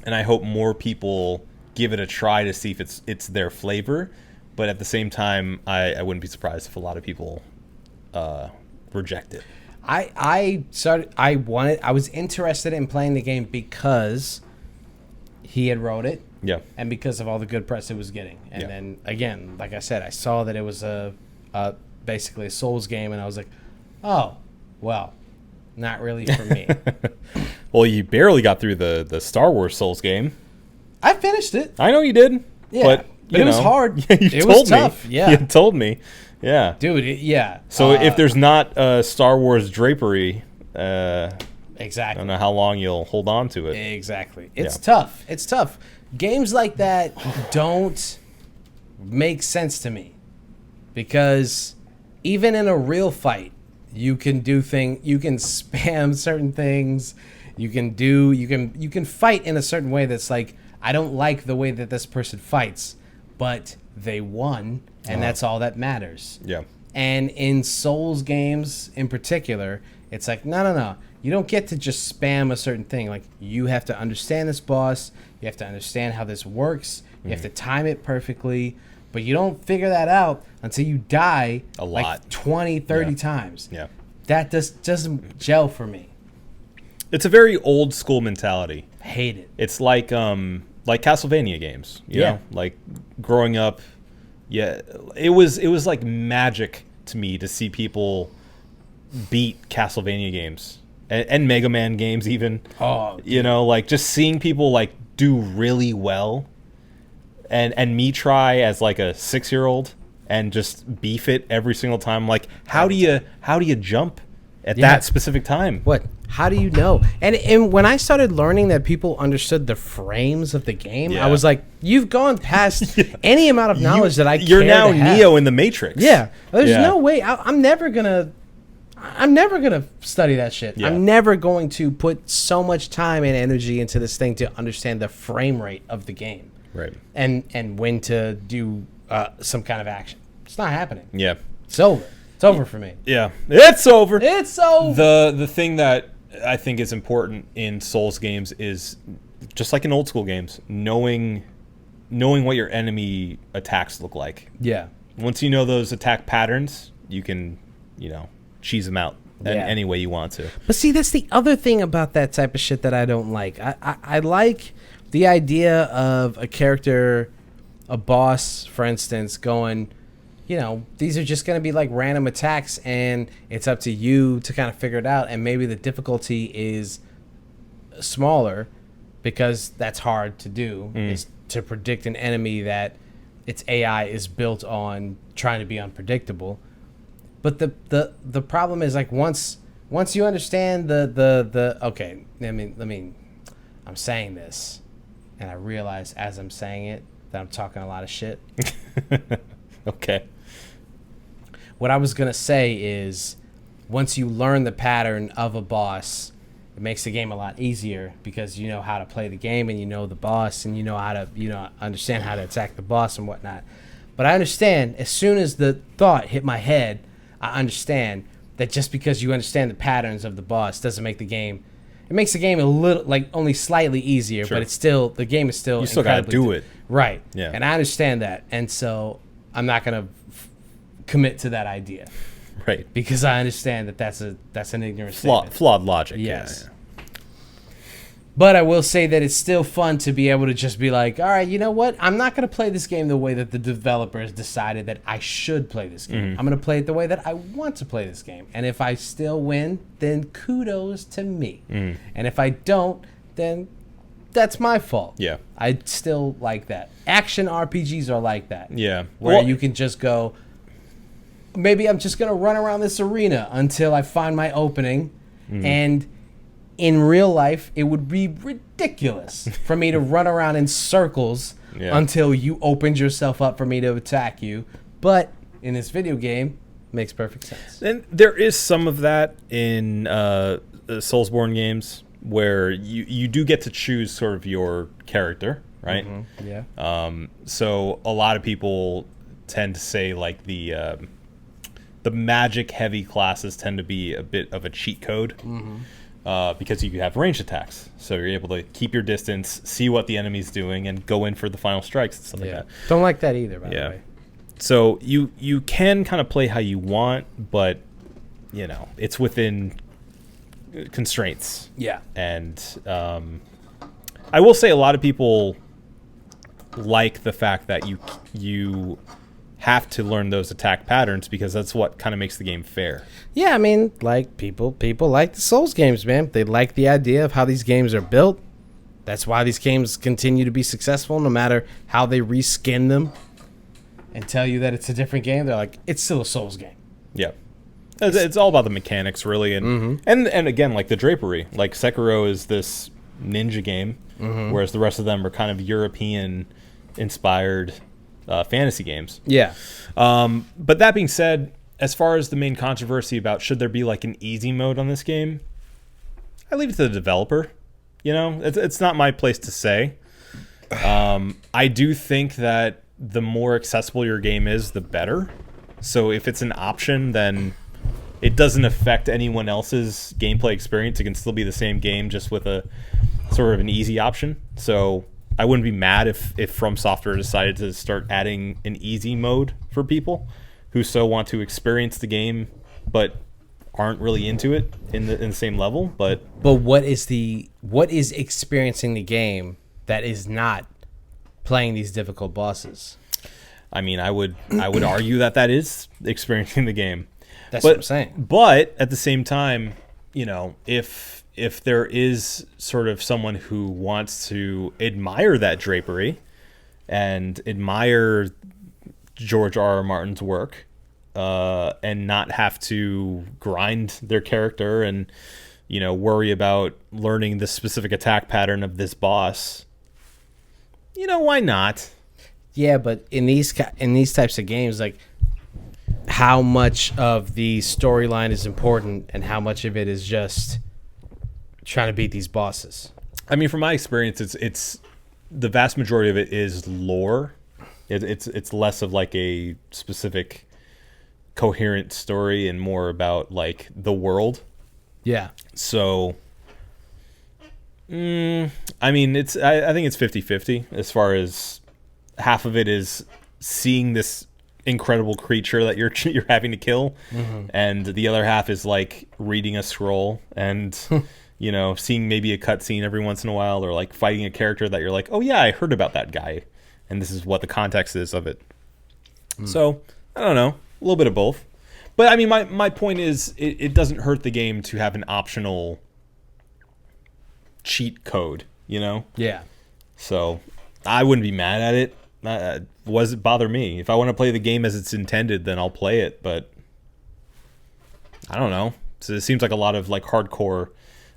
and I hope more people give it a try to see if it's their flavor. But at the same time, I wouldn't be surprised if a lot of people reject it. I was interested in playing the game because he had wrote it. Yeah. And because of all the good press it was getting. And Yeah. then again, like I said, I saw that it was basically a Souls game, and I was like, oh, well, not really for me. Well, you barely got through the Star Wars Souls game. I finished it. I know you did. Yeah. But it was hard. It was tough. Yeah. You told me. Yeah. Dude, yeah. So if there's not Star Wars drapery, exactly. I don't know how long you'll hold on to it. Exactly. It's tough. It's tough. Games like that don't make sense to me because even in a real fight, you can do you can spam certain things. You can fight in a certain way that's like, I don't like the way that this person fights, but they won, and that's all that matters. Yeah. And in Souls games in particular, it's like, no. You don't get to just spam a certain thing. Like, you have to understand this boss. You have to understand how this works. You have to time it perfectly, but you don't figure that out until you die A like lot. 20, 30 times. Yeah. That just doesn't gel for me. It's a very old school mentality. Hate it. It's like Castlevania games, you know? Like growing up, it was like magic to me to see people beat Castlevania games and Mega Man games even. Oh, you know, like just seeing people like do really well and me try as like a 6-year-old and just beef it every single time. Like how do you jump at that specific time? What? How do you know? And when I started learning that people understood the frames of the game, I was like, you've gone past any amount of knowledge that You're care now to have. Neo in the Matrix. Yeah. There's no way. I'm never gonna study that shit. Yeah. I'm never going to put so much time and energy into this thing to understand the frame rate of the game. Right. And when to do some kind of action. It's not happening. Yeah. It's over. It's over for me. Yeah. It's over. It's over. The thing that I think is important in Souls games is just like in old school games, knowing what your enemy attacks look like. Yeah. Once you know those attack patterns, you can, cheese them out any way you want to. But see, that's the other thing about that type of shit that I don't like. I like the idea of a character, a boss, for instance, going, these are just going to be like random attacks, and it's up to you to kind of figure it out. And maybe the difficulty is smaller because that's hard to do, is to predict an enemy that its AI is built on trying to be unpredictable. But the problem is like once you understand the okay, I'm saying this, and I realize as I'm saying it that I'm talking a lot of shit. Okay. What I was gonna say is, once you learn the pattern of a boss, it makes the game a lot easier because you know how to play the game and you know the boss and you know how to understand how to attack the boss and whatnot. But I understand as soon as the thought hit my head, I understand that just because you understand the patterns of the boss doesn't make the game. It makes the game a little like only slightly easier, Sure. but it's still the game is still. You still gotta do it. Right. Yeah. And I understand that, and so I'm not gonna commit to that idea. Right. Because I understand that that's an ignorant statement. Flawed logic. Yes. Yeah. But I will say that it's still fun to be able to just be like, all right, you know what? I'm not going to play this game the way that the developers decided that I should play this game. I'm going to play it the way that I want to play this game. And if I still win, then kudos to me. And if I don't, then that's my fault. Yeah. I still like that. Action RPGs are like that. Yeah. Where you can just go, maybe I'm just going to run around this arena until I find my opening. And in real life, it would be ridiculous for me to run around in circles until you opened yourself up for me to attack you. But in this video game, it makes perfect sense. And there is some of that in Soulsborne games where you do get to choose sort of your character, right? Yeah. So a lot of people tend to say like the magic heavy classes tend to be a bit of a cheat code. Because you have ranged attacks, so you're able to keep your distance, see what the enemy's doing, and go in for the final strikes and stuff like that. Don't like that either, by the way. So you can kind of play how you want, but it's within constraints. Yeah. And I will say a lot of people like the fact that you have to learn those attack patterns because that's what kind of makes the game fair. Yeah, I mean, like people like the Souls games, man. They like the idea of how these games are built. That's why these games continue to be successful no matter how they reskin them and tell you that it's a different game. They're like, it's still a Souls game. Yeah. It's all about the mechanics, really. And again, like the drapery. Like Sekiro is this ninja game, whereas the rest of them are kind of European-inspired fantasy games. Yeah. But that being said, as far as the main controversy about should there be like an easy mode on this game, I leave it to the developer. It's not my place to say. I do think that the more accessible your game is, the better. So if it's an option, then it doesn't affect anyone else's gameplay experience. It can still be the same game, just with a sort of an easy option. So I wouldn't be mad if From Software decided to start adding an easy mode for people who so want to experience the game but aren't really into it in the same level. But what is experiencing the game that is not playing these difficult bosses? I mean, I would argue that is experiencing the game. That's what I'm saying. But at the same time, you know, if there is sort of someone who wants to admire that drapery and admire George R.R. Martin's work, and not have to grind their character and, you know, worry about learning the specific attack pattern of this boss, you know, why not? Yeah, but in these types of games, like, how much of the storyline is important and how much of it is just trying to beat these bosses? I mean, from my experience, it's the vast majority of it is lore. It's less of like a specific coherent story and more about like the world. Yeah. So, I mean, I think it's 50-50 as far as half of it is seeing this incredible creature that you're having to kill, and the other half is like reading a scroll and you know, seeing maybe a cutscene every once in a while, or like fighting a character that you're like, oh yeah, I heard about that guy, and this is what the context is of it. So I don't know, a little bit of both. But I mean, my point is, it doesn't hurt the game to have an optional cheat code, you know? Yeah. So I wouldn't be mad at it. Was it bother me? If I want to play the game as it's intended, then I'll play it. But I don't know. So it seems like a lot of like hardcore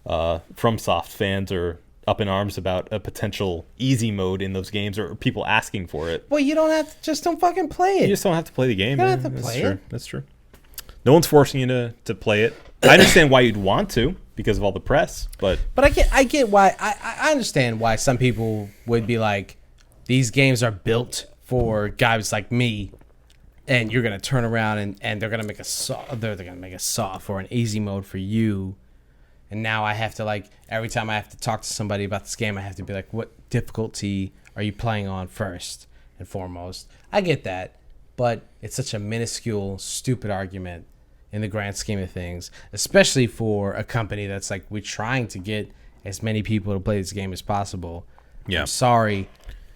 FromSoft fans are up in arms about a potential easy mode in those games, or people asking for it. Well, you don't have to, just don't fucking play it. You just don't have to play the game. You don't have to play it. That's true. No one's forcing you to play it. I understand why you'd want to because of all the press, but I get why. I understand why some people would be like, these games are built for guys like me, and you're gonna turn around and they're gonna make a soft or an easy mode for you. And now I have to, like, every time I have to talk to somebody about this game, I have to be like, what difficulty are you playing on first and foremost? I get that, but it's such a minuscule, stupid argument in the grand scheme of things, especially for a company that's like, we're trying to get as many people to play this game as possible. Yeah. I'm sorry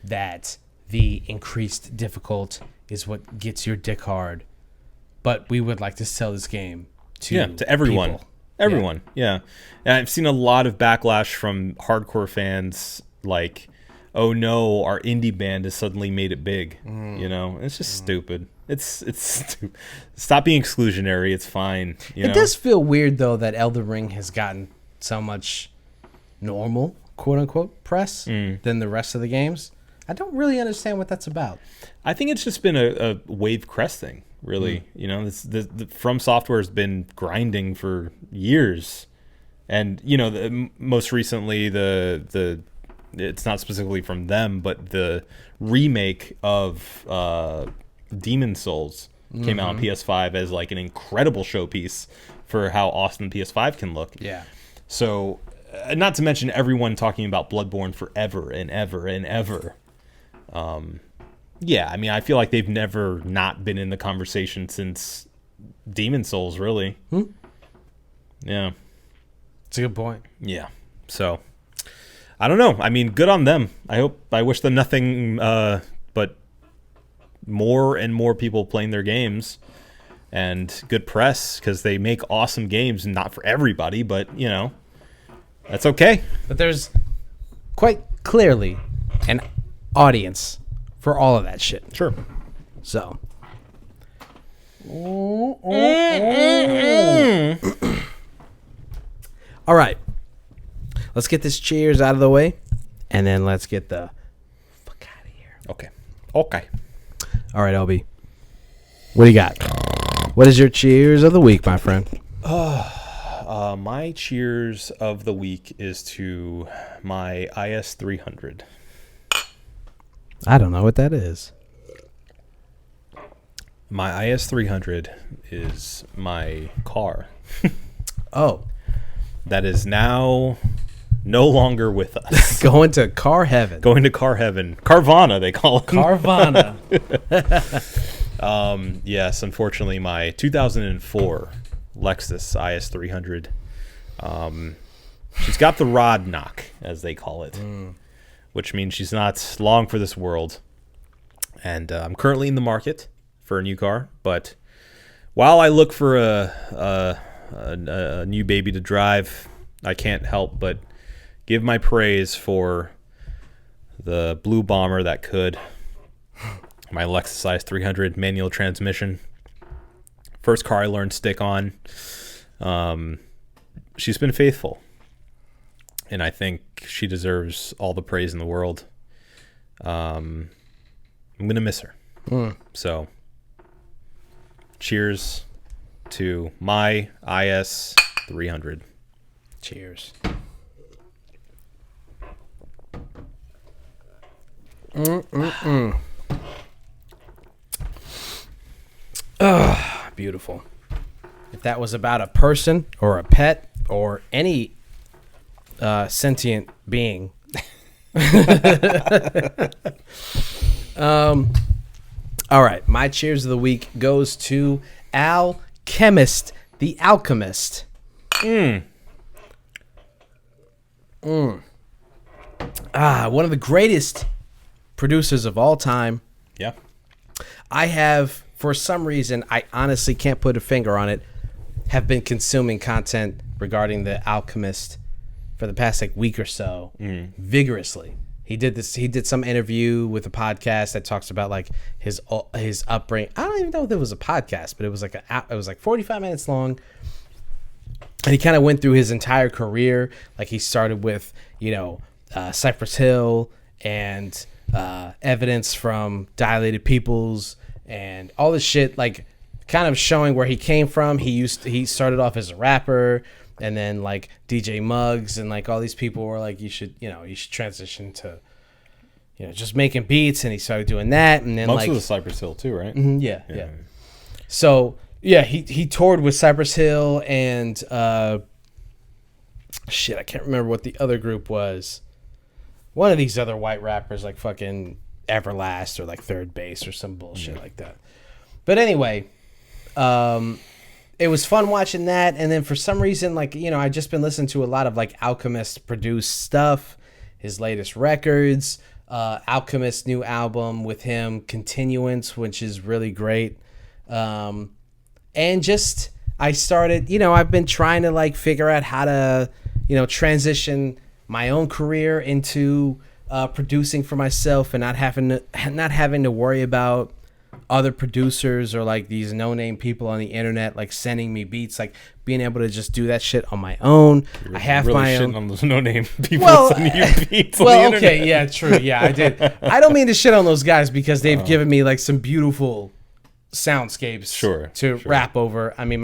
that the increased difficult is what gets your dick hard, but we would like to sell this game to everyone. people. Everyone, yeah. And I've seen a lot of backlash from hardcore fans, like, oh no, our indie band has suddenly made it big. You know, it's just stupid. It's stupid. Stop being exclusionary. It's fine. You know? It does feel weird though that Elden Ring has gotten so much normal, quote unquote, press than the rest of the games. I don't really understand what that's about. I think it's just been a wave crest thing, really. You know, the From Software has been grinding for years, and you know, most recently the it's not specifically from them, but the remake of Demon Souls came out on PS5 as like an incredible showpiece for how awesome PS5 can look. Yeah. So, not to mention everyone talking about Bloodborne forever and ever and ever. Yeah, I mean, I feel like they've never not been in the conversation since Demon Souls, really. Yeah. It's a good point. Yeah. So, I don't know. I mean, good on them. I wish them nothing but more and more people playing their games and good press, because they make awesome games, not for everybody, but, you know, that's okay. But there's quite clearly an audience for all of that shit. Sure. So. All right. Let's get this cheers out of the way, and then let's get the fuck out of here. Okay. All right, LB. What do you got? What is your cheers of the week, my friend? My cheers of the week is to my IS-300. I don't know what that is. My IS-300 is my car. Oh. That is now no longer with us. Going to car heaven. Going to car heaven. Carvana, they call it. Carvana. Yes, unfortunately, my 2004 Lexus IS 300. She's got the rod knock, as they call it, which means she's not long for this world. And I'm currently in the market for a new car, but while I look for a new baby to drive, I can't help but give my praise for the blue bomber that could. My Lexus IS 300 manual transmission. First car I learned stick on. She's been faithful, and I think she deserves all the praise in the world. I'm going to miss her. So, cheers to my IS 300. Cheers. Beautiful. If that was about a person or a pet or any sentient being. All right, my cheers of the week goes to Alchemist, the Alchemist. One of the greatest producers of all time. Yeah. I have, for some reason, I honestly can't put a finger on it, have been consuming content regarding the Alchemist for the past week or so vigorously. He did some interview with a podcast that talks about like his upbringing. I don't even know if it was a podcast, but it was like 45 minutes long. And he kind of went through his entire career. Like he started with, Cypress Hill and evidence from Dilated Peoples and all this shit, like kind of showing where he came from. He started off as a rapper, and then like DJ Muggs and like all these people were like, you should transition to, just making beats, and he started doing that, and then Muggs like was a Cypress Hill too, right? Yeah. So yeah, he toured with Cypress Hill and shit, I can't remember what the other group was. One of these other white rappers, like fucking Everlast or like Third Base or some bullshit like that. But anyway, it was fun watching that, and then for some reason, like, I just been listening to a lot of like Alchemist produced stuff, his latest records, Alchemist new album with him, Continuance, which is really great. And just I started, I've been trying to like figure out how to, transition my own career into producing for myself and not having to worry about other producers or like these no-name people on the internet like sending me beats, like being able to just do that shit on my own. I have really my shitting own on those no-name people sending you beats on the internet. Okay, yeah, true, yeah, I did. I don't mean to shit on those guys because they've given me like some beautiful soundscapes to rap over. I mean,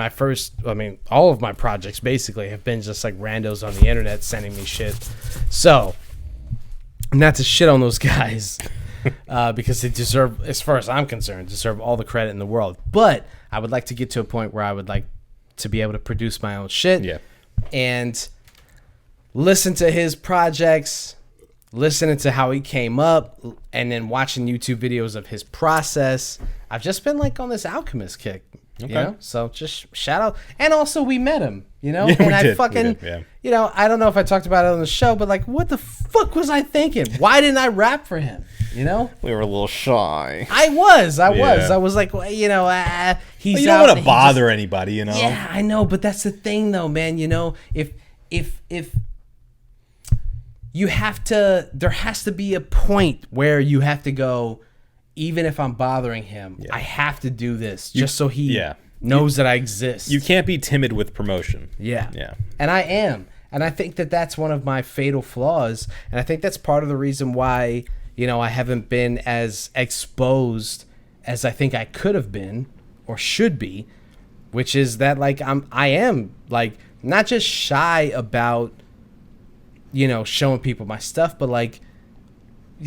all of my projects basically have been just like randos on the internet sending me shit. So, not to shit on those guys. Because they deserve, as far as I'm concerned, all the credit in the world. But I would like to get to a point where I would like to be able to produce my own shit and listen to his projects, listening to how he came up, and then watching YouTube videos of his process. I've just been like on this Alchemist kick. Okay. So just shout out. And also we met him, Yeah, and I did. fucking, Yeah. I don't know if I talked about it on the show, but like, what the fuck was I thinking? Why didn't I rap for him? We were a little shy. I was like, well, he's You don't want to bother anybody, Yeah, I know, but that's the thing though, man. If you have to, there has to be a point where you have to go, even if I'm bothering him, I have to do this just so he knows that I exist. You can't be timid with promotion. Yeah. Yeah. And I am. And I think that that's one of my fatal flaws. And I think that's part of the reason why, I haven't been as exposed as I think I could have been or should be, which is that like I am like not just shy about, showing people my stuff, but like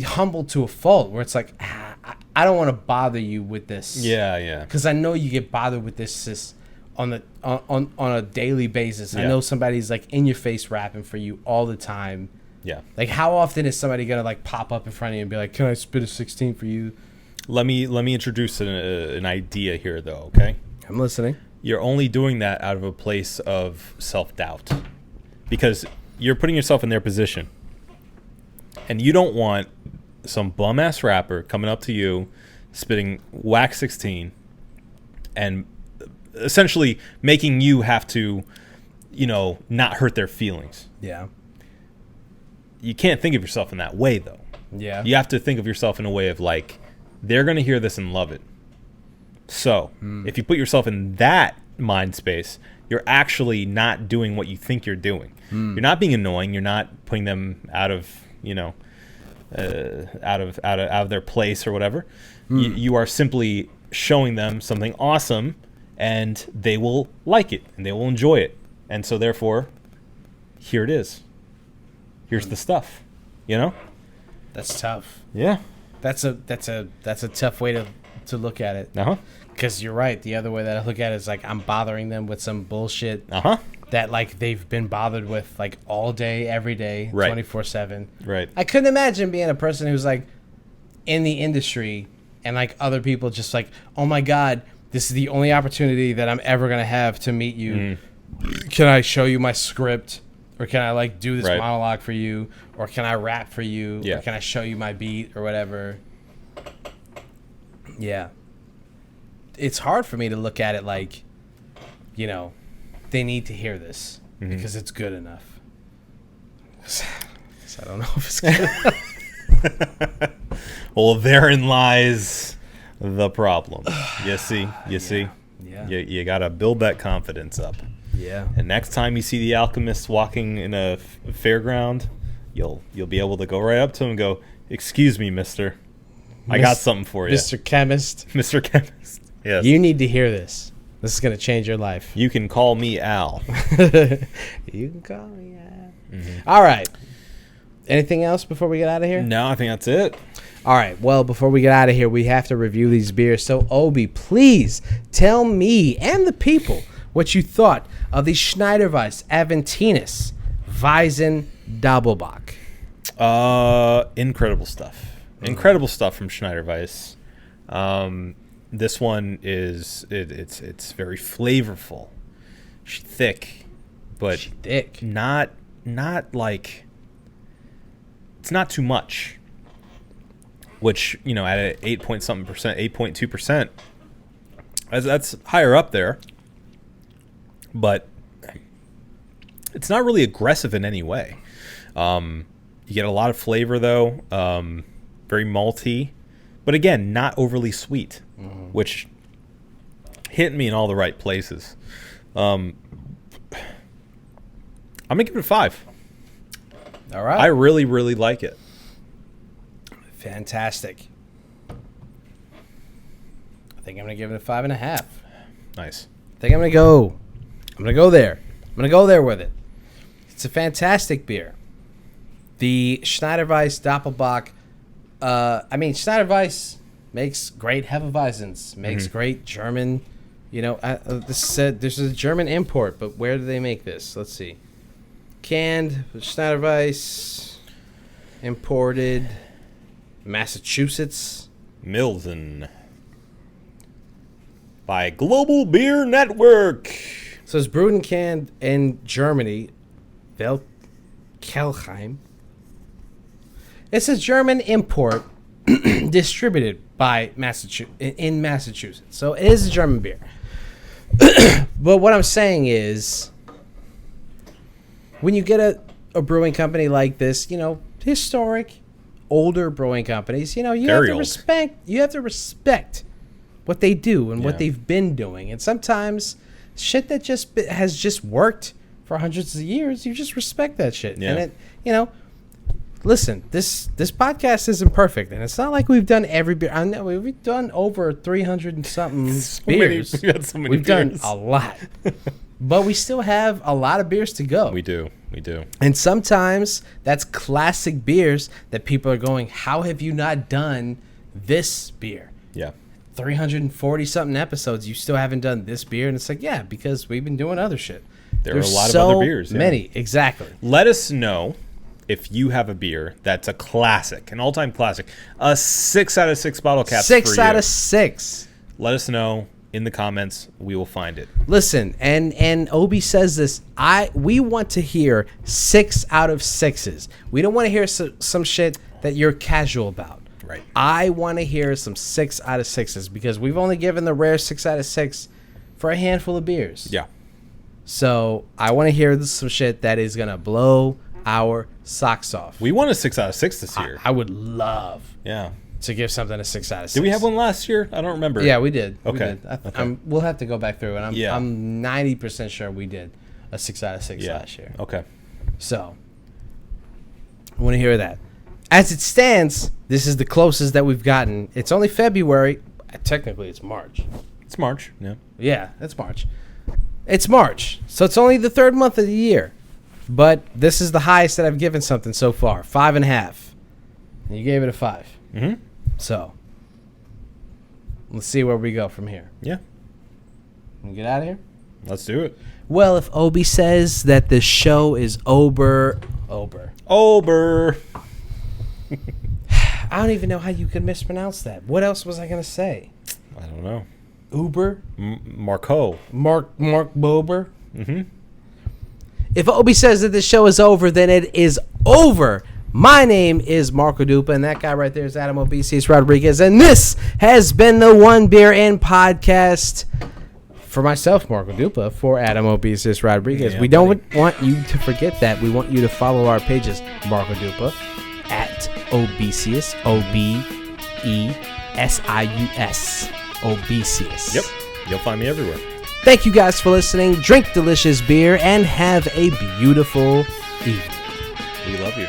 humble to a fault where it's like, I don't want to bother you with this. Yeah. Because I know you get bothered with this on a daily basis. I Yeah. know somebody's like in your face rapping for you all the time. Yeah. Like, how often is somebody gonna like pop up in front of you and be like, "Can I spit a 16 for you?" Let me introduce an idea here, though. Okay. I'm listening. You're only doing that out of a place of self-doubt, because you're putting yourself in their position, and you don't want some bum-ass rapper coming up to you, spitting whack 16, and essentially making you have to, not hurt their feelings. Yeah. You can't think of yourself in that way, though. Yeah. You have to think of yourself in a way of like, they're going to hear this and love it. So if you put yourself in that mind space, you're actually not doing what you think you're doing. You're not being annoying. You're not putting them out of, out of their place or whatever. You are simply showing them something awesome, and they will like it and they will enjoy it. And so therefore, here it is. Here's the stuff. That's tough. Yeah. That's a tough way to look at it. Uh-huh. Because you're right. The other way that I look at it is like I'm bothering them with some bullshit Uh-huh. that like they've been bothered with like all day, every day, Right. 24/7. Right. I couldn't imagine being a person who's like in the industry and like other people just like, oh my God, this is the only opportunity that I'm ever going to have to meet you. Can I show you my script? Or can I like do this Right. monologue for you? Or can I rap for you? Yeah. Or can I show you my beat or whatever? Yeah. It's hard for me to look at it like, they need to hear this because it's good enough. 'Cause I don't know if it's good enough. Well, therein lies the problem. You see? Yeah. You got to build that confidence up. Yeah. And next time you see the alchemist walking in a fairground, you'll be able to go right up to him and go, "Excuse me, mister. I got something for you." Mr. Chemist. Mr. Chemist. Yes. You need to hear this. This is going to change your life. You can call me Al. You can call me. All right. Anything else before we get out of here? No, I think that's it. All right. Well, before we get out of here, we have to review these beers. So, Obi, please tell me and the people what you thought of the Schneiderweiss Aventinus Weizen Doppelbock. Incredible stuff. Incredible stuff from Schneiderweiss. This one is it's very flavorful. She's thick, but Thick. not like, it's not too much. Which, at a 8.2%, that's higher up there. But it's not really aggressive in any way. You get a lot of flavor though, very malty, but again, not overly sweet, which hit me in all the right places. I'm gonna give it a 5. All right. I really, really like it. Fantastic. I think I'm going to give it a 5.5. Nice. I think I'm going to go there. I'm going to go there with it. It's a fantastic beer. The Schneiderweiss Doppelbock. Schneiderweiss makes great Hefeweizens, makes great German. This is a German import, but where do they make this? Let's see. Canned Schneiderweiss, imported Massachusetts. Milton by Global Beer Network. So it's brewed and canned in Germany, Kelheim. It's a German import distributed by Massachusetts. So it is a German beer. But what I'm saying is, when you get a brewing company like this, historic, older brewing companies, you have Very to old. respect. You have to respect what they do and what they've been doing. And sometimes shit that has just worked for hundreds of years, you just respect that shit. Yeah. And it, listen, this podcast isn't perfect, and it's not like we've done every beer. I know we've done over 300 and something beers. We've had so many We've done beers. a lot, but we still have a lot of beers to go. We do. And sometimes that's classic beers that people are going, how have you not done this beer? Yeah. 340 something episodes, you still haven't done this beer. And it's like, yeah, because we've been doing other shit. There are a lot of other beers. Yeah. Many, exactly. Let us know if you have a beer that's a classic, an all-time classic, a 6 out of 6 bottle cap. 6 out of 6. Let us know in the comments. We will find it. Listen, and Obi says this. We want to hear 6 out of 6s. We don't want to hear some shit that you're casual about. Right. I want to hear some 6 out of 6s because we've only given the rare 6 out of 6 for a handful of beers. Yeah. So I want to hear some shit that is gonna blow our socks off. We won a 6 out of 6 this year. I would love to give something a 6 out of 6. Did we have one last year? I don't remember. Yeah, we did. Okay. We did. We'll have to go back through it. I'm 90% sure we did a 6 out of 6 last year. Okay. So I want to hear that. As it stands, this is the closest that we've gotten. It's only February. Technically, it's March. It's March. Yeah. Yeah, it's March. It's March. So it's only the 3rd month of the year. But this is the highest that I've given something so far. 5.5. And you gave it a 5. Mm-hmm. So let's see where we go from here. Yeah. Can we get out of here? Let's do it. Well, if Obi says that the show is Ober. I don't even know how you could mispronounce that. What else was I going to say? I don't know. Uber? Marco. Mark Bober? Mm-hmm. If Obi says that the show is over, then it is over. My name is Marco Dupa, and that guy right there is Adam Obesius Rodriguez, and this has been the One Beer In podcast. For myself, Marco Dupa, for Adam Obesius Rodriguez. Yeah, we don't want you to forget that. We want you to follow our pages, Marco Dupa, at Obesius, Obesius, Obesius. Yep. You'll find me everywhere. Thank you guys for listening. Drink delicious beer and have a beautiful evening. We love you.